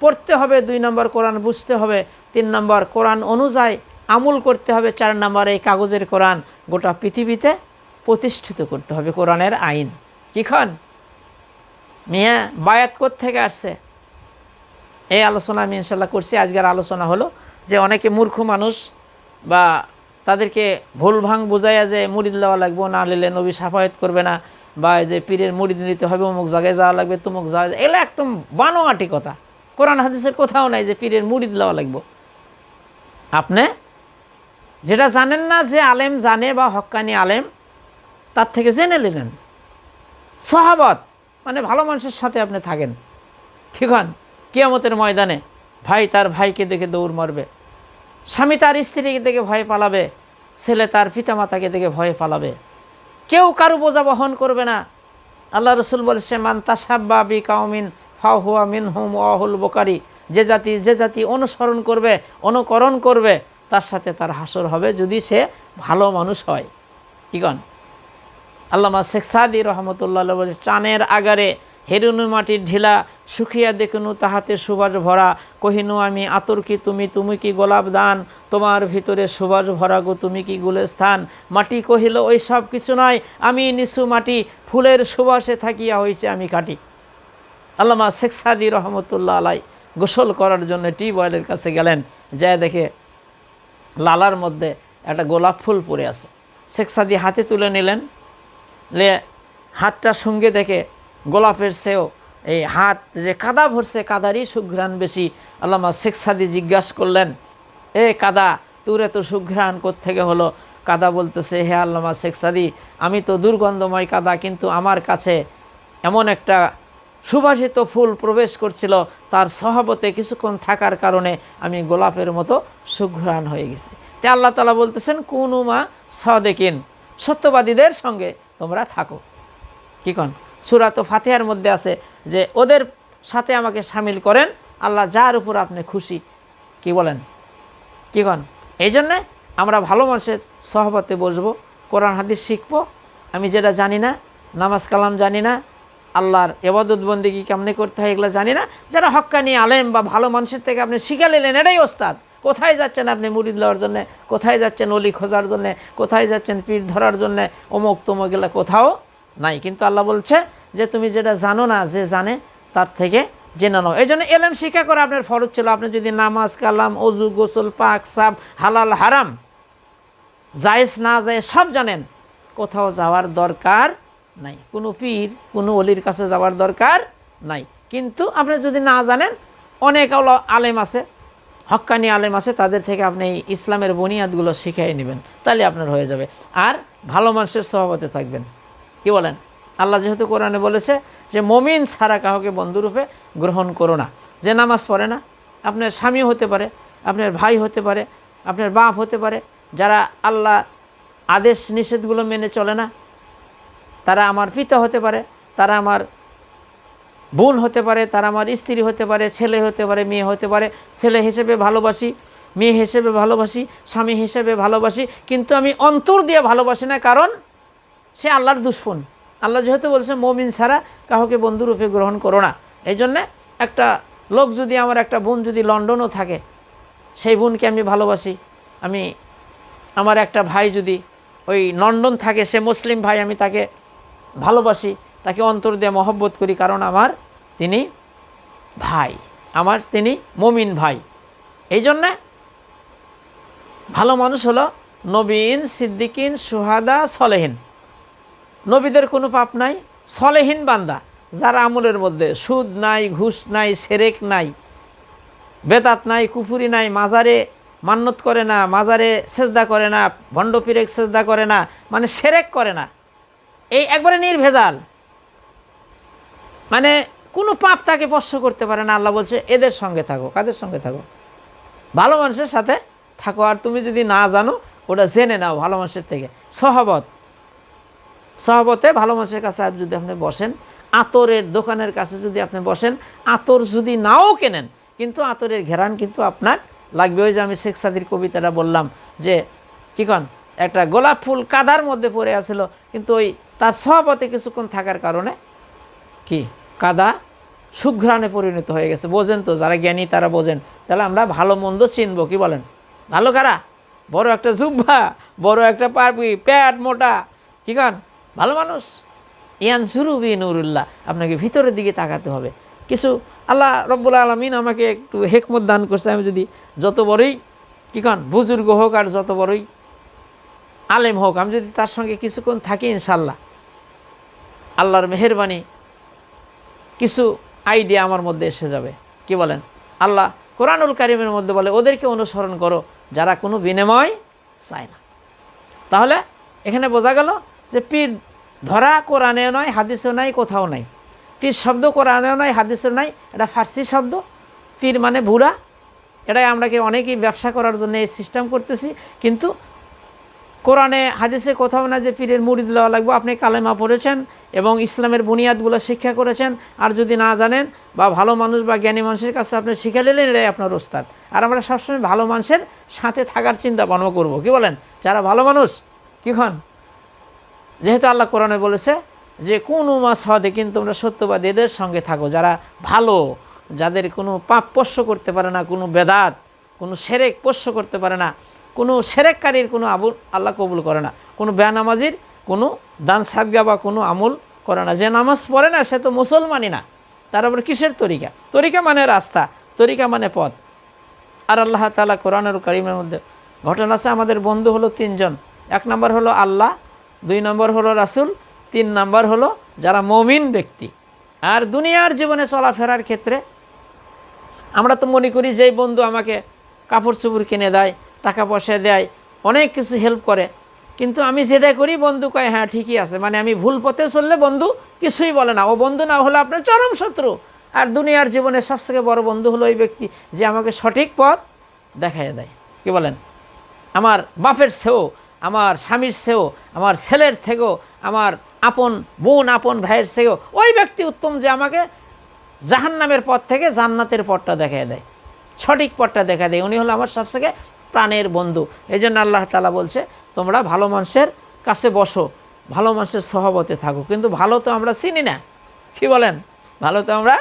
পড়তে হবে, 2 নম্বর কোরআন বুঝতে হবে, 3 নম্বর কোরআন অনুযায়ী আমল করতে হবে, 4 নম্বর এই কাগজের কোরআন গোটা পৃথিবীতে প্রতিষ্ঠিত করতে হবে, কোরআনের আইন। কি খান মিয়া বায়াত থেকে আসছে? এই আলোচনা আমি ইনশাল্লাহ করছি। আজকের আলোচনা হলো যে অনেকে মূর্খ মানুষ বা তাদেরকে ভুল ভাঙ বোঝাইয়া যে মুরিদ দেওয়া লাগবে, না নিলে নবী সাফায়াত করবে না, বা যে পীরের মুরিদ নিতে হবে, অমুক জায়গায় যাওয়া লাগবে, তুমুক জায়গায়, এগুলো একদম বানোয়াটি কথা। কোরআন হাদিসের কোথাও নাই যে পীরের মুরিদ দেওয়া লাগবে। আপনি যেটা জানেন না, যে আলেম জানে বা হক্কানি আলেম, তার থেকে জেনে নিলেন। সাহাবত মানে ভালো মানুষের সাথে আপনি থাকেন। ঠিক হন, কিয়ামতের ময়দানে ভাই তার ভাইকে দেখে দৌড় মারবে, স্বামী তার স্ত্রীকে দেখে ভয় পালাবে, ছেলে তার পিতামাতাকে দেখে ভয় পালাবে, কেউ কারো বোঝা বহন করবে না। আল্লাহ রসুল বলেছে, মান তাসাব্বা বি কাউমিন ফাহুয়া মিনহুম ওয়াহুল বুখারী, যে জাতি অনুসরণ করবে, অনুকরণ করবে, তার সাথে তার হাসর হবে, যদি সে ভালো মানুষ হয়। কি কন? আল্লামা শেখ সাদি রহমতুল্লাহ বলে, চানের আগারে হেরুনু মাটির ঢিলা, শুকিয়া দেখুনু তাহাতে সুবাস ভরা, কহিনু আমি আতর কি তুমি, তুমি কি গোলাপ দান, তোমার ভিতরে সুবাস ভরা গো, তুমি কি গুলস্থান। মাটি কহিল ওই সব কিছু নয়, আমি নিচু মাটি, ফুলের সুবাসে থাকিয়া হয়েছে আমি কাটি। আল্লামা শেখ সাদি রহমতুল্লাহ আলাই গোসল করার জন্য টিউবওয়েলের কাছে গেলেন, যায় দেখে লালার মধ্যে একটা গোলাপ ফুল পড়ে আছে। শেখ সাদি হাতে তুলে নিলেন, লে হাতটা সঙ্গে দেখে গোলাপের চেয়েও এই হাত যে কাদা ভরছে, কাদারই সুঘ্রাণ বেশি। আল্লামা শেখ সাদি জিজ্ঞাসা করলেন, এ কাদা, তোর এত সুঘ্রাণ কোত্থেকে হলো? কাদা বলতেছে, হে আল্লামা শেখ সাদি, আমি তো দুর্গন্ধময় কাদা, কিন্তু আমার কাছে এমন একটা সুবাসিত ফুল প্রবেশ করছিল, তার সহবতে কিছুক্ষণ থাকার কারণে আমি গোলাপের মতো সুঘ্রাণ হয়ে গেছি। তে আল্লাহ তাআলা বলতেছেন, কুনুমা সাদেকিন, সত্যবাদীদের সঙ্গে তোমরা থাকো। কি কন? সূরা তো ফাতিহার মধ্যে আছে যে ওদের সাথে আমাকে শামিল করেন, আল্লাহ যার উপর আপনি খুশি। কি বলেন? কি কন? এই জন্যে আমরা ভালো মানুষের সহবতে বসবো, কোরআন হাদিস শিখবো। আমি যেটা জানি না, নামাজ কালাম জানি না, আল্লাহর ইবাদত বন্দেগী কেমনে করতে হয় এগুলো জানি না, যারা হক্কানি আলেম বা ভালো মানুষের থেকে আপনি শিখে নিলেন, এটাই ওস্তাদ। কোথায় যাচ্ছেন আপনি মুরিদ লওয়ার জন্যে? কোথায় যাচ্ছেন অলি খোঁজার জন্যে? কোথায় যাচ্ছেন পীর ধরার জন্যে? অমুক তমুক, এগুলো কোথাও নাই। কিন্তু আল্লাহ বলছে যে তুমি যেটা জানো না, যে জানে তার থেকে জেনে নাও। এই জন্য এলেম শিক্ষা করা আপনার ফরজ ছিল। আপনি যদি নামাজ কালাম, অজু, গোসল, পাক সাব, হালাল হারাম, জায়েজ না যায় সব জানেন, কোথাও যাওয়ার দরকার নাই, কোনো পীর কোনো অলির কাছে যাওয়ার দরকার নাই। কিন্তু আপনি যদি না জানেন, অনেক আলেম আছে, হক্কানি আলেম আছে, তাদের থেকে আপনি ইসলামের বুনিয়াদগুলো শিখিয়ে নেবেন, তাহলে আপনার হয়ে যাবে। আর ভালো মানুষের সহবতে থাকবেন। কি বলেন? আল্লাহ যেহেতু কোরআনে বলেছে যে মমিন ছাড়া কাউকে বন্ধুরূপে গ্রহণ করো না। যে নামাজ পড়ে না, আপনার স্বামী হতে পারে, আপনার ভাই হতে পারে, আপনার বাপ হতে পারে, যারা আল্লাহ আদেশ নিষেধগুলো মেনে চলে না, তারা আমার পিতা হতে পারে, তারা আমার বোন হতে পারে, তারা আমার স্ত্রী হতে পারে, ছেলে হতে পারে, মেয়ে হতে পারে। ছেলে হিসেবে ভালোবাসি, মেয়ে হিসেবে ভালোবাসি, স্বামী হিসেবে ভালোবাসি, কিন্তু আমি অন্তর দিয়ে ভালোবাসি না, কারণ সে আল্লাহর দুশমন। আল্লাহ যেহেতু বলছে মুমিন ছাড়া কাউকে বন্ধুরূপে গ্রহণ করো না। এই জন্যে একটা লোক যদি, আমার একটা বোন যদি লন্ডনও থাকে, সেই বোনকে আমি ভালোবাসি। আমি আমার একটা ভাই যদি ওই লন্ডন থাকে, সে মুসলিম ভাই, আমি তাকে ভালোবাসি, তাকে অন্তর দিয়ে মহব্বত করি, কারণ আমার তিনি ভাই, আমার তিনি মুমিন ভাই। এই জন্যে ভালো মানুষ হলো নবীন, সিদ্দিকিন, সুহাদা, সলেহিন। নবীদের কোনো পাপ নাই, সলেহিন বান্দা যারা আমলের মধ্যে সুদ নাই, ঘুষ নাই, সেরেক নাই, বেদাত নাই, কুফুরি নাই, মাজারে মান্নত করে না, মাজারে সেজদা করে না, ভণ্ড পীরে সেজদা করে না, মানে সেরেক করে না, এই একবারে নির্ভেজাল, মানে কোনো পাপ তাকে স্পর্শ করতে পারে না। আল্লাহ বলছে এদের সঙ্গে থাকো। কাদের সঙ্গে থাকো? ভালো মানুষের সাথে থাকো। আর তুমি যদি না জানো ওটা জেনে নাও ভালো মানুষের থেকে। সহবতে ভালো মানুষের কাছে যদি আপনি বসেন, আতরের দোকানের কাছে যদি আপনি বসেন, আতর যদি নাও কেনেন, কিন্তু আতরের ঘেরান কিন্তু আপনার লাগবে। ওই যে আমি শেখ সাদির কবিতাটা বললাম যে কি কন, একটা গোলাপ ফুল কাদার মধ্যে পড়ে আসলো, কিন্তু ওই তার সহবতে কিছুক্ষণ থাকার কারণে কি কাদা সুঘ্রাণে পরিণত হয়ে গেছে। বোঝেন তো, যারা জ্ঞানী তারা বোঝেন। তাহলে আমরা ভালো মন্দ চিনবো, কি বলেন? ভালো কারা? বড় একটা জুব্বা, বড় একটা পারবি, প্যাট মোটা, কি কন, ভালো মানুষ। ইয়ান সুরুবি নুরুল্লাহ, আপনাকে ভিতরের দিকে তাকাতে হবে। কিছু আল্লাহ রব্বুল আলমিন আমাকে একটু হেকমত দান করছে। আমি যদি যত বড়ই কি কন বুজুর্গ হোক আর যত বড়ই আলেম হোক, আমি যদি তার সঙ্গে কিছুক্ষণ থাকি, ইনশাল্লাহ আল্লাহর মেহেরবানি কিছু আইডিয়া আমার মধ্যে এসে যাবে। কি বলেন? আল্লাহ কোরআনুল কারিমের মধ্যে বলে ওদেরকে অনুসরণ করো যারা কোনো বিনিময় চায় না। তাহলে এখানে বোঝা গেল যে পীর ধরা কোরআনেও নয়, হাদিসেও নাই, কোথাও নাই। পীর শব্দ কোরআনেও নাই, হাদিসেও নাই, এটা ফার্সি শব্দ। পীর মানে বুড়া। এটাই আমরাকে অনেকেই ব্যবসা করার জন্য এই সিস্টেম করতেছি, কিন্তু কোরআনে হাদিসে কোথাও না যে পীরের মুরিদ দেওয়া লাগবে। আপনি কালেমা পড়েছেন এবং ইসলামের বুনিয়াদগুলো শিক্ষা করেছেন, আর যদি না জানেন বা ভালো মানুষ বা জ্ঞানী মানুষের কাছে আপনি শিখে নিলেন, এটাই আপনার ওস্তাদ। আর আমরা সবসময় ভালো মানুষের সাথে থাকার চিন্তা ভাবনা করবো। কি বলেন? যারা ভালো মানুষ কি হন, যেহেতু আল্লাহ কোরআনে বলেছে যে কোন মাসহাদে, কিন্তু তোমরা সত্যবাদী এদের সঙ্গে থাকো যারা ভালো, যাদের কোনো পাপ স্পর্শ করতে পারে না, কোনো বেদাত, কোনো সেরেক স্পর্শ করতে পারে না, কোনো সেরেককারীর কোনো আমল আল্লাহ কবুল করে না, কোনো বেনামাজির কোনো দান সাদগা বা কোনো আমল করে না। যে নামাজ পড়ে না সে তো মুসলমানই না। তার আবার কিসের তরিকা? তরিকা মানে রাস্তা, তরিকা মানে পথ। আর আল্লাহ তাআলা কোরআনুল কারীমের মধ্যে ঘটনা আছে, আমাদের বন্ধু হলো তিনজন। এক নম্বর হলো আল্লাহ, দুই নম্বর হলো রাসূল, তিন নম্বর হলো যারা মুমিন ব্যক্তি। আর দুনিয়ার জীবনে চলাফেরার ক্ষেত্রে আমরা তো মনে করি যেই বন্ধু আমাকে কাপড় চোপড় কিনে দেয়, টাকা পয়সা দেয়, অনেক কিছু হেল্প করে, কিন্তু আমি যেটা করি বন্ধু কয় হ্যাঁ ঠিকই আছে, মানে আমি ভুল পথে চললে বন্ধু কিছুই বলে না। ও বন্ধু না হলে আপনার চরম শত্রু। আর দুনিয়ার জীবনে সবথেকে বড় বন্ধু হলো ওই ব্যক্তি যে আমাকে সঠিক পথ দেখাইয়া দেয়। কি বলেন? আমার বাপের চেয়েও, আমার স্বামীর চেয়েও, আমার ছেলের থেকেও, আমার আপন বোন, আপন ভাইয়ের চেয়েও ওই ব্যক্তি উত্তম যে আমাকে জাহান্নামের পথ থেকে জান্নাতের পথটা দেখায় দেয়, সঠিক পথটা দেখা দেয়। উনি হলো আমার সবথেকে প্রাণের বন্ধু। এই জন্য আল্লাহ তাআলা বলছে তোমরা ভালো মানুষের কাছে বসো, ভালো মানুষের সহবতে থাকো। কিন্তু ভালো তো আমরা চিনি না। কি বলেন? ভালো তো আমরা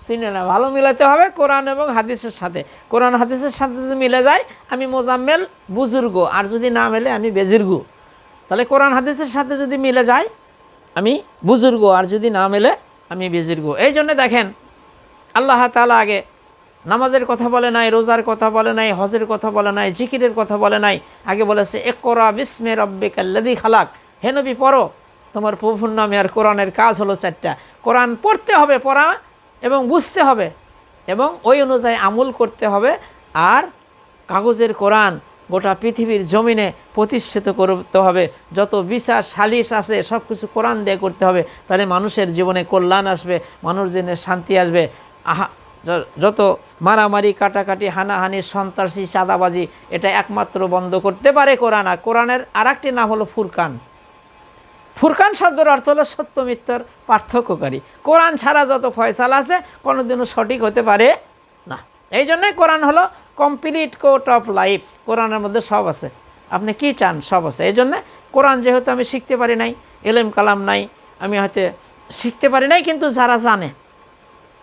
চিনি না। ভালো মিলাতে হবে কোরআন এবং হাদিসের সাথে। কোরআন হাদিসের সাথে যদি মিলে যায় আমি মোজাম্মেল বুজুর্গ, আর যদি না মেলে আমি বেজির্গু। তাহলে কোরআন হাদিসের সাথে যদি মিলে যায় আমি বুজুর্গ, আর যদি না মেলে আমি বেজির্গ। এই জন্য দেখেন আল্লাহ তাআলা আগে নামাজের কথা বলে নাই, রোজার কথা বলে নাই, হজের কথা বলে নাই, জিকিরের কথা বলে নাই। আগে বলেছে ইকরা বিস্মি রাব্বিকাল্লাযী খালাক। হে নবী পড়ো তোমার প্রভুর নামে। আর কোরআনের কাজ হলো চারটা। কোরআন পড়তে হবে, পড়া এবং বুঝতে হবে, এবং ওই অনুযায়ী আমল করতে হবে। আর কাগজের কোরআন গোটা পৃথিবীর জমিনে প্রতিষ্ঠিত করতে হবে। যত বিচার সালিশ আছে সব কিছু কোরআন দিয়ে করতে হবে। তাহলে মানুষের জীবনে কল্যাণ আসবে, মানুষের জীবনে শান্তি আসবে। যত মারামারি, কাটাকাটি, হানাহানি, সন্ত্রাসী, চাঁদাবাজি, এটা একমাত্র বন্ধ করতে পারে কোরআন। আর কোরআনের আর একটি নাম হলো ফুরকান। ফুরকান শব্দের অর্থ হলো সত্য মিথ্যার পার্থক্যকারী। কোরআন ছাড়া যত ফয়সালা আছে কোনোদিনও সঠিক হতে পারে না। এই জন্যই কোরআন হলো কমপ্লিট কোর্ট অফ লাইফ। কোরআনের মধ্যে সব আছে, আপনি কি চান সব আছে। এই জন্যে কোরআন যেহেতু আমি শিখতে পারি নাই, এলেম কালাম নাই, আমি হয়তো শিখতে পারি নাই, কিন্তু যারা জানে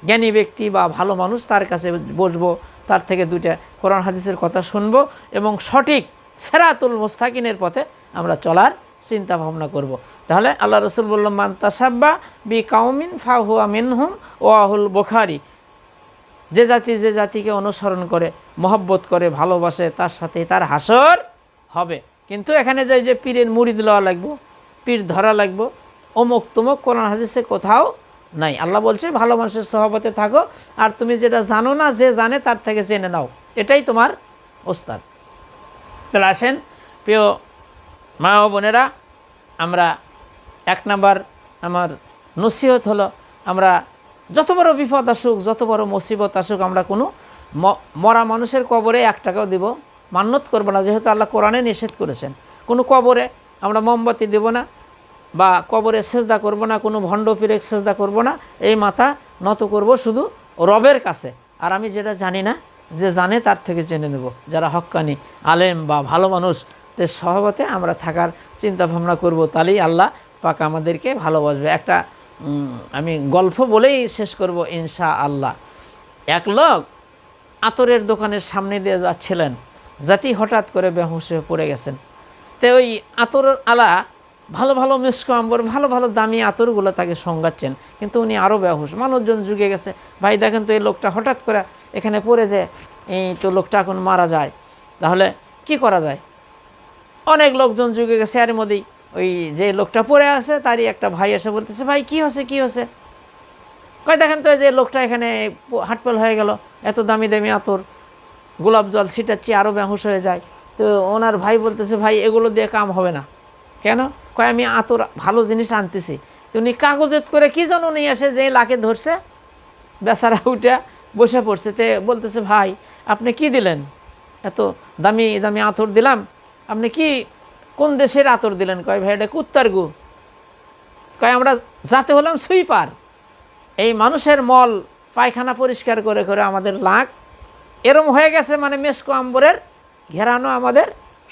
জ্ঞানী ব্যক্তি বা ভালো মানুষ তার কাছে বসবো, তার থেকে দুইটা কোরআন হাদিসের কথা শুনবো এবং সঠিক সিরাতুল মুস্তাকিমের পথে আমরা চলার চিন্তা ভাবনা করব। তাহলে আল্লাহ রসুল বলল, মান তাসাব্বা বি কাউমিন ফাহুয়া মিনহুম ওয়াহুল বুখারী, যে জাতিকে অনুসরণ করে, মহব্বত করে, ভালোবাসে, তার সাথে তার হাসর হবে। কিন্তু এখানে যে পীরের মুরিদ লওয়া লাগবো, পীর ধরা লাগবো, অমুক তুমুক কোরআন হাদিসে কোথাও নাই। আল্লাহ বলছে ভালো মানুষের সহবতে থাকো, আর তুমি যেটা জানো না, যে জানে তার থেকে জেনে নাও, এটাই তোমার ওস্তাদ। তাহলে আসেন প্রিয় মা ও বোনেরা, আমরা এক নাম্বার আমার নসিহত হলো, আমরা যত বড় বিপদ আসুক, যত বড় মুসিবত আসুক, আমরা কোনো মরা মানুষের কবরে 1 টাকাও দিব মান্যত করবো না, যেহেতু আল্লাহ কোরআনে নিষেধ করেছেন। কোনো কবরে আমরা মোমবাতি দেব না, বা কবরে সেজদা করব না, কোনো ভণ্ড পীরে সেজদা করব না, এই মাথা নত করব শুধু রবের কাছে। আর আমি যেটা জানি না, যে জানে তার থেকে জেনে নেব। যারা হক্কানি আলেম বা ভালো মানুষদের সহবতে আমরা থাকার চিন্তা ভাবনা করব, তাহলেই আল্লাহ পাক আমাদেরকে ভালোবাসবে। একটা আমি গল্প বলেই শেষ করব ইনশা আল্লাহ। এক লোক আতরের দোকানের সামনে দিয়ে যাচ্ছিলেন, জাতি হঠাৎ করে বেহুশ হয়ে পড়ে গেছেন। তো ওই আতর আলা ভালো ভালো মিষ্ক আম্বর, ভালো ভালো দামি আতরগুলো তাকে সঙ্গাচ্ছেন, কিন্তু উনি আরও বেহুশ। মানুষজন যুগে গেছে, ভাই দেখেন তো এই লোকটা হঠাৎ করে এখানে পড়ে যে, এই তো লোকটা এখন মারা যায়, তাহলে কি করা যায়? অনেক লোকজন যুগে গেছে, এর মধ্যেই ওই যে লোকটা পড়ে আছে তারই একটা ভাই এসে বলতেছে, ভাই কী হয়েছে? কয় দেখেন তো যে লোকটা এখানে হাটপেল হয়ে গেল, এত দামি দামি আতর, গোলাপ জল ছিটাচ্ছি, আরও বেহুশ হয়ে যায়। তো ওনার ভাই বলতেছে, ভাই এগুলো দিয়ে কাম হবে না। কেন? কয় আমি আতর ভালো জিনিস আনতেছি। তো উনি কাগজেত করে কী যেন নিয়ে আসে, যে লাকে ধরছে, বেচারা উঠে বসে পড়ছে। তে বলতেছে, ভাই আপনি কি দিলেন? এত দামি দামি আতর দিলাম, আপনি কি কোন দেশের আতর দিলেন? কয় ভাই এটা কুত্তার গু। কয় আমরা যাতে হলাম সুইপার, এই মানুষের মল পায়খানা পরিষ্কার করে করে আমাদের লাক এরম হয়ে গেছে, মানে মেসকো আম্বরের ঘেরানো আমাদের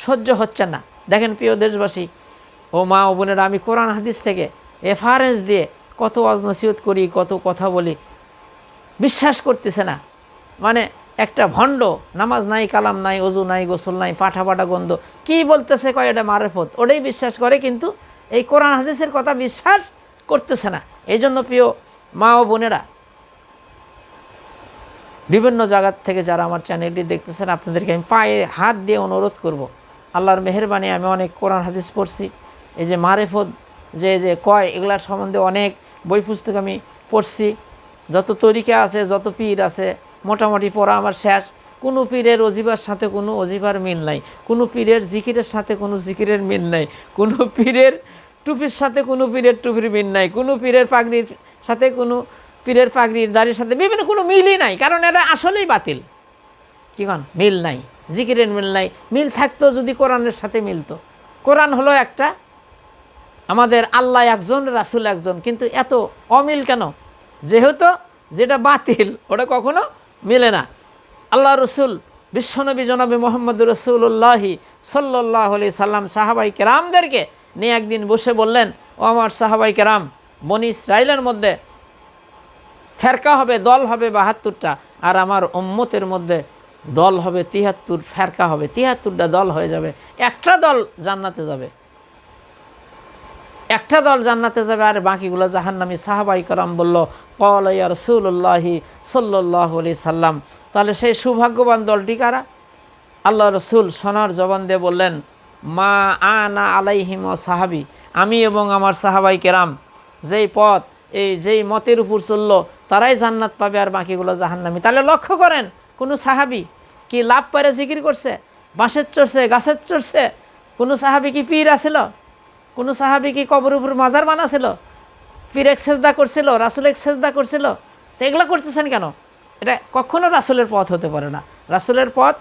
সহ্য হচ্ছে না। দেখেন প্রিয় দেশবাসী ও মা ও বোনেরা, আমি কোরআন হাদিস থেকে রেফারেন্স দিয়ে কত ওয়াজ নসিহত করি, কত কথা বলি, বিশ্বাস করতেছে না। মানে একটা ভণ্ড, নামাজ নাই, কালাম নাই, অজু নাই, গোসল নাই, পাঠা পাঠা গন্ধ, কী বলতেছে, কয় এটা মারেফত, ওটাই বিশ্বাস করে, কিন্তু এই কোরআন হাদিসের কথা বিশ্বাস করতেছে না। এই জন্য প্রিয় মা ও বোনেরা, বিভিন্ন জায়গার থেকে যারা আমার চ্যানেলটি দেখতেছেন, আপনাদেরকে আমি পায়ে হাত দিয়ে অনুরোধ করব, আল্লাহর মেহেরবানি আমি অনেক কোরআন হাদিস পড়ছি। এই যে মারেফত যে কয়, এগুলার সম্বন্ধে অনেক বই পুস্তক আমি পড়ছি। যত তরিকা আছে, যত পীর আছে, মোটামুটি পড়া আমার শেষ। কোনো পীরের অজিবার সাথে কোনো অজিবার মিল নাই, কোনো পীরের জিকিরের সাথে কোনো জিকিরের মিল নাই, কোনো পীরের টুপির সাথে কোনো পীরের টুপির মিল নাই, কোনো পীরের পাগড়ির সাথে কোনো পীরের পাগড়ির দাড়ির সাথে বিভিন্ন কোনো মিলই নাই, কারণ এরা আসলেই বাতিল। কি কন? মিল নাই, জিকিরের মিল নাই। মিল থাকতো যদি কোরআনের সাথে মিলতো। কোরআন হলো একটা, আমাদের আল্লাহ একজন, রাসূল একজন, কিন্তু এত অমিল কেন? যেহেতু যেটা বাতিল ওটা কখনো মিলে না। আল্লাহ রসুল বিশ্বনবী জনাবে মোহাম্মদ রসুল্লাহি সাল্লাল্লাহু আলাইহি সাল্লাম সাহাবাই কেরামদেরকে নিয়ে একদিন বসে বললেন, ও আমার সাহাবাই কেরাম, বনি ইসরাইলের মধ্যে ফেরকা হবে, দল হবে 72টা, আর আমার উম্মতের মধ্যে দল হবে 73, ফেরকা হবে 73টা, দল হয়ে যাবে। একটা দল জান্নাতে যাবে, একটা দল জান্নাতে যাবে, আর বাকিগুলো জাহান্নামী। সাহাবাই কেরাম বলল, ক্বালা ইয়া রাসূলুল্লাহি সাল্লাল্লাহু আলাইহি সাল্লাম, তাহলে সেই সৌভাগ্যবান দলটি কারা? আল্লাহ রসুল সোনার জবান দিয়ে বললেন, মা আনা আলাইহিম ওয়া সাহাবি, আমি এবং আমার সাহাবাই কেরাম যেই পথ, যেই মতের উপর চলল, তারাই জান্নাত পাবে, আর বাকিগুলো জাহান্নামী। তাহলে লক্ষ্য করেন, কোনো সাহাবি কি লাভ পারে জিকির করছে, বাঁশের চড়ছে, গাছের চড়ছে? কোনো সাহাবি কি পীর আছিল? কোনো সাহাবি কি কবর উপর মাজার বানাছিল? পীর এক সেজদা করছিল, রাসূল এক সেজদা করছিল? তো এগুলো করতেছেন কেন? এটা কখনো রাসূলের পথ হতে পারে না। রাসূলের পথ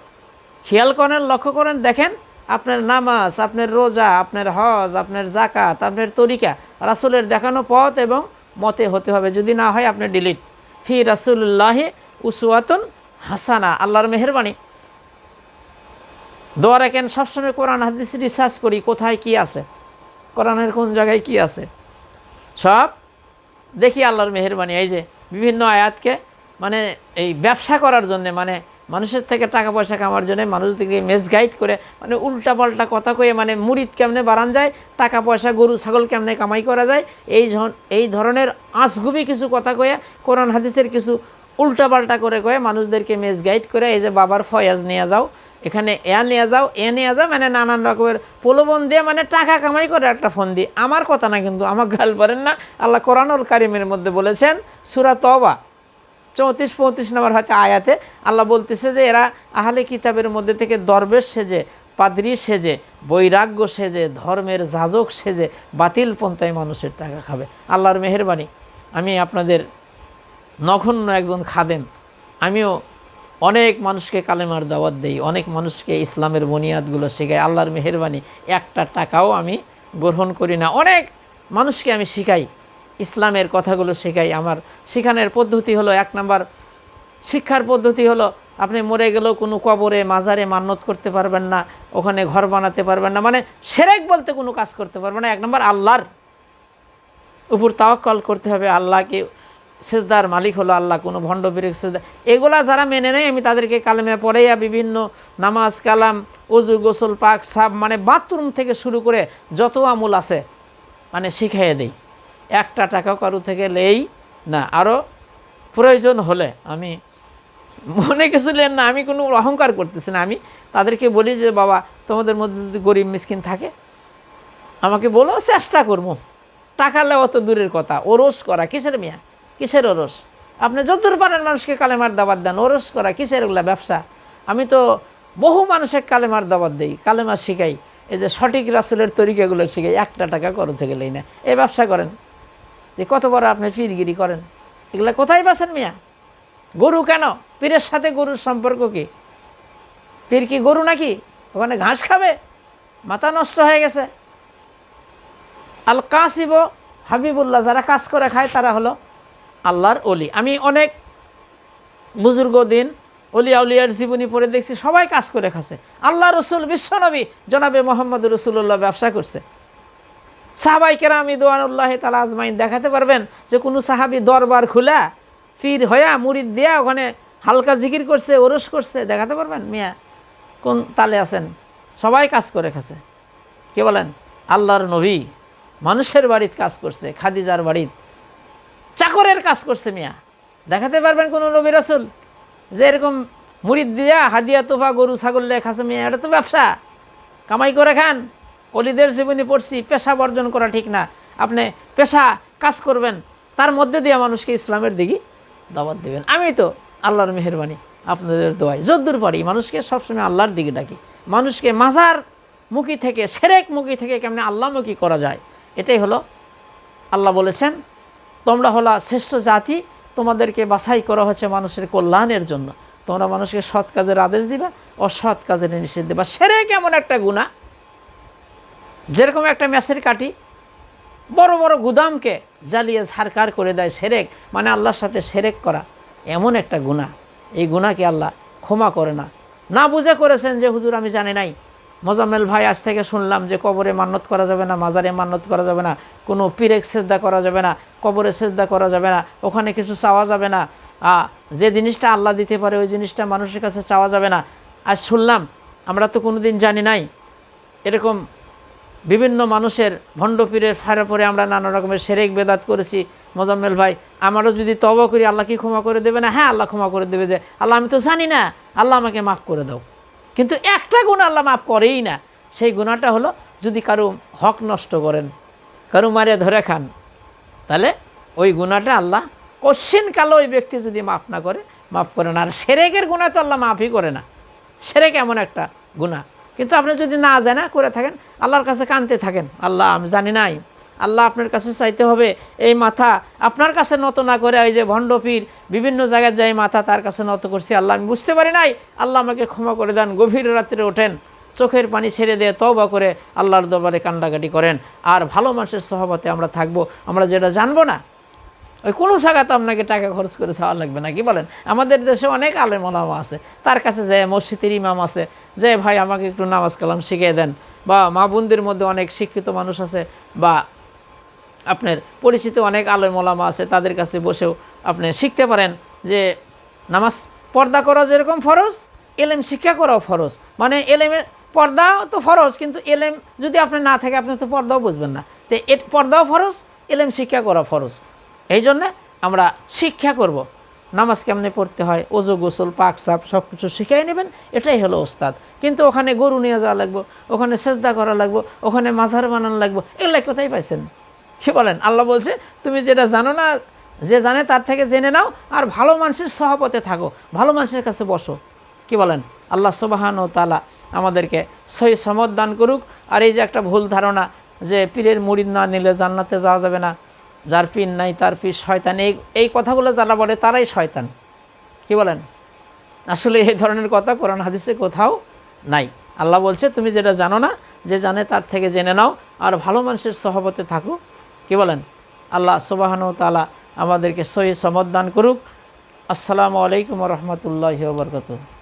খেয়াল করেন, লক্ষ্য করেন, দেখেন আপনার নামাজ, আপনার রোজা, আপনার হজ, আপনার জাকাত, আপনার তরিকা রাসূলের দেখানো পথ এবং মতে হতে হবে। যদি না হয় আপনি ডিলিট। ফি রাসূলুল্লাহি উসওয়াতুন হাসানা। আল্লাহর মেহেরবানি, দোয়া রাখেন সবসময় কোরআন হাদিস রিসার্চ করি, কোথায় কি আছে, কোরআনের কোন জায়গায় কি আছে, সব দেখি। আল্লাহর মেহেরবানি, এই যে বিভিন্ন আয়াতকে মানে এই ব্যবসা করার জন্যে, মানে মানুষের থেকে টাকা পয়সা কামার জন্য মানুষদেরকে মিসগাইড করে, মানে উল্টাপাল্টা কথা কয়ে, মানে মুরিদ কেমনে বাড়ান যায়, টাকা পয়সা গরু ছাগল কেমনে কামাই করা যায়, এই ধরনের আঁচগুবি কিছু কথা কয়ে, কোরআন হাদিসের কিছু উল্টাপাল্টা করে কয়ে মানুষদেরকে মিসগাইড করে, এই যে বাবার ফয়াজ নিয়ে যাও, এখানে নিয়ে যাও, নিয়ে যাও, মানে নানান রকমের প্রলোভন দিয়ে, মানে টাকা কামাই করে একটা ফোন দিয়ে। আমার কথা না কিন্তু, আমার গাল পারেন না। আল্লাহ কোরআনুল কারিমের মধ্যে বলেছেন সূরা তওবা 34-35 নম্বর হয়তো আয়াতে আল্লাহ বলতেছে যে এরা আহলে কিতাবের মধ্যে থেকে দরবেশ সেজে, পাদ্রী সেজে, বৈরাগ্য সেজে, ধর্মের যাজক সেজে বাতিল পন্থায় মানুষের টাকা খাবে। আল্লাহর মেহেরবানি, আমি আপনাদের নগণ্য একজন খাদেম, আমিও অনেক মানুষকে কালেমার দাওয়াত দেই, অনেক মানুষকে ইসলামের বুনিয়াদগুলো শেখাই। আল্লাহর মেহেরবানি একটা টাকাও আমি গ্রহণ করি না। অনেক মানুষকে আমি শিখাই, ইসলামের কথাগুলো শেখাই। আমার শেখানোর পদ্ধতি হলো, 1 নাম্বার শিক্ষার পদ্ধতি হলো, আপনি মরে গেলেও কোনো কবরে মাজারে মান্নত করতে পারবেন না, ওখানে ঘর বানাতে পারবেন না, মানে শিরক বলতে কোনো কাজ করতে পারবেন না। 1 নাম্বার আল্লাহর উপর তাওয়াক্কুল করতে হবে। আল্লাহকে সেজদার মালিক হলো আল্লাহ, কোনো ভণ্ড বিরেক সেজদা, এগুলা যারা মেনে নেয় আমি তাদেরকে কালেমা পড়াইয়া বিভিন্ন নামাজ কালাম ওযু গোসল পাক সাব, মানে বাথরুম থেকে শুরু করে যত আমল আছে মানে শিখাইয়ে দেই। একটা টাকাও কারো থেকে লেই না। আরও প্রয়োজন হলে, আমি মনে কিছু লেন না, আমি কোনো অহংকার করতেছি না, আমি তাদেরকে বলি যে বাবা তোমাদের মধ্যে যদি গরিব মিসকিন থাকে আমাকে বলো, চেষ্টা করবো। টাকা লেওয়া তো দূরের কথা, ওরস করা কিসের মিয়া, কিসের ওরস? আপনি যতদূর পারেন মানুষকে কালেমার দাওয়াত দেন, ওরস করা কিসের? এগুলা ব্যবসা। আমি তো বহু মানুষের কালেমার দাওয়াত দিই, কালেমা শিখাই, এই যে সঠিক রাসূলের তরিকাগুলো শিখাই, একটা টাকা করো থেকে লেই না। এই ব্যবসা করেন, যে কত বড় আপনি পীরগিরি করেন, এগুলা কোথায় পাচ্ছেন মিয়া? গরু কেন? পীরের সাথে গরুর সম্পর্ক কি? পীর কি গরু নাকি? ওখানে ঘাস খাবে? মাথা নষ্ট হয়ে গেছে। আল কাসিব হাবিবুল্লাহ, যারা কাজ করে খায় তারা হলো আল্লাহর অলি। আমি অনেক বুজুর্গ দিন অলিয়া উলিয়ার জীবনী পড়ে দেখছি, সবাই কাজ করে খাচ্ছে। আল্লাহ রসুল বিশ্বনবী জনাবে মোহাম্মদ রসুল্লাহ ব্যবসা করছে। সাহাবাই কেরাম রিদওয়ানুল্লাহ তাআলা আজমাইন দেখাতে পারবেন যে কোনো সাহাবী দরবার খোলা পীর হয়া মুরিদ দিয়া ওখানে হালকা জিকির করছে, ওরস করছে? দেখাতে পারবেন মিয়া? কোন তালে আছেন? সবাই কাজ করে খাচ্ছে। কে বলেন? আল্লাহর নবী মানুষের বাড়িতে কাজ করছে, খাদিজার বাড়িতে চাকরের কাজ করছে মিয়া। দেখাতে পারবেন কোনো নবী রাসূল যে এরকম মুরিদ দিয়া হাদিয়া তোফা গরু ছাগল লেখা খাচ্ছে? মিয়া, এটা তো ব্যবসা, কামাই করে খান। অলিদের জীবনী পড়ছি, পেশা বর্জন করা ঠিক না। আপনি পেশা কাজ করবেন, তার মধ্যে দিয়ে মানুষকে ইসলামের দিকে দাওয়াত দেবেন। আমি তো আল্লাহর মেহেরবানি আপনাদের দোয়াই যদ্দূর পারি মানুষকে সবসময় আল্লাহর দিকে ডাকি। মানুষকে মাজার মুখী থেকে, শিরক মুখী থেকে কেমনে আল্লাহমুখী করা যায়, এটাই হলো আল্লাহ বলেছেন তোমরা হলো শ্রেষ্ঠ জাতি, তোমাদেরকে বাছাই করা হচ্ছে মানুষের কল্যাণের জন্য। তোমরা মানুষকে সৎ কাজের আদেশ দিবা, অসৎ কাজের নিষেধ দিবা। শিরক এমন একটা গুনাহ, যেরকম একটা ম্যাচের কাঠি বড় বড় গুদামকে জ্বালিয়ে ছারকার করে দেয়। শিরক মানে আল্লাহর সাথে শিরক করা এমন একটা গুনাহ, এই গুনাহকে আল্লাহ ক্ষমা করে না। না বুঝে করেছেন যে হুজুর আমি জানি নাই। মোজাম্মেল ভাই আজ থেকে শুনলাম যে কবরে মান্নত করা যাবে না, মাজারে মান্নত করা যাবে না, কোনো পীরেক সেজদা করা যাবে না, কবরে সেজদা করা যাবে না, ওখানে কিছু চাওয়া যাবে না, যে জিনিসটা আল্লাহ দিতে পারে ওই জিনিসটা মানুষের কাছে চাওয়া যাবে না। আজ শুনলাম, আমরা তো কোনো দিন জানি নাই, এরকম বিভিন্ন মানুষের ভণ্ড পীরের ফায়রা পরে আমরা নানা রকমের শিরক বেদাত করেছি। মোজাম্মেল ভাই, আমারও যদি তওবা করি আল্লাহ কি ক্ষমা করে দেবে না? হ্যাঁ, আল্লাহ ক্ষমা করে দেবে। যে আল্লাহ আমি তো জানি না, আল্লাহ আমাকে মাফ করে দাও। কিন্তু একটা গুনাহ আল্লাহ মাফ করেই না। সেই গুনাহটা হলো যদি কারো হক নষ্ট করেন, কারো মারে ধরে খান, তাহলে ওই গুনাহটা আল্লাহ কোশ্চিন কালো ওই ব্যক্তি যদি মাফ না করে, মাফ করে না। আর শিরকের গুনাহ তো আল্লাহ মাফই করে না। শিরক এমন একটা গুনাহ। কিন্তু আপনি যদি না জানা করে থাকেন, আল্লাহর কাছে কাঁদতে থাকেন, আল্লাহ আমি জানি নাই, আল্লাহ আপনার কাছে চাইতে হবে। এই মাথা আপনার কাছে নত না করে ওই যে ভণ্ড পীর বিভিন্ন জায়গায় যাই মাথা তার কাছে নত করছি, আল্লাহ আমি বুঝতে পারি নাই, আল্লাহ আমাকে ক্ষমা করে দেন। গভীর রাত্রে ওঠেন, চোখের পানি ছেড়ে দিয়ে তওবা করে আল্লাহর দরবারে কান্ডাকাটি করেন। আর ভালো মানুষের সহবতে আমরা থাকবো। আমরা যেটা জানবো না, ওই কোনো জায়গাতে আপনাকে টাকা খরচ করে চাওয়া লাগবে না। কি বলেন? আমাদের দেশে অনেক আলেম ওলামা আছে, তার কাছে যে মসজিদের ইমাম আছে, যে ভাই আমাকে একটু নামাজ কালাম শিখিয়ে দেন, বা মা বোনদের মধ্যে অনেক শিক্ষিত মানুষ আছে, বা আপনার পরিচিত অনেক আলেম ওলামা আছে, তাদের কাছে বসেও আপনি শিখতে পারেন যে নামাজ পর্দা করা যেরকম ফরজ, এলেম শিক্ষা করাও ফরজ। মানে এলেমের পর্দা তো ফরজ, কিন্তু এলেম যদি আপনার না থাকে আপনি তো পর্দাও বুঝবেন না। তো পর্দাও ফরজ, এলেম শিক্ষা করা ফরজ। এই জন্যে আমরা শিক্ষা করব নামাজ কেমনে পড়তে হয়, ওযু গোসল পাক সাপ সব কিছু শিখাই নেবেন, এটাই হলো ওস্তাদ। কিন্তু ওখানে গরু নিয়ে যাওয়া লাগবো, ওখানে সেজদা করা লাগবো, ওখানে মাজার বানানো লাগবো, এগুলো কোথায় পাইছেন? কি বলেন? আল্লাহ বলছে তুমি যেটা জানো না, যে জানে তার থেকে জেনে নাও, আর ভালো মানুষের সহবতে থাকো, ভালো মানুষের কাছে বসো। কি বলেন? আল্লাহ সুবহানাহু ওয়া তাআলা আমাদেরকে সহি সমত দান করুক। আর এই যে একটা ভুল ধারণা যে পীরের মুরিদ না নিলে জান্নাতে যাওয়া যাবে না, যার পীর নাই তার পীর শয়তান, এই কথাগুলো যারা বলে তারাই শয়তান। কি বলেন? আসলে এই ধরনের কথা কোরআন হাদিসে কোথাও নাই। আল্লাহ বলছে তুমি যেটা জানো না, যে জানে তার থেকে জেনে নাও, আর ভালো মানুষের সহবতে থাকো। কি বলেন? আল্লাহ সুবহানাহু ওয়া তাআলা আমাদেরকে সহি সমত দান করুক। আসসালামু আলাইকুম ওয়া রাহমাতুল্লাহি ওয়া বারাকাতুহু।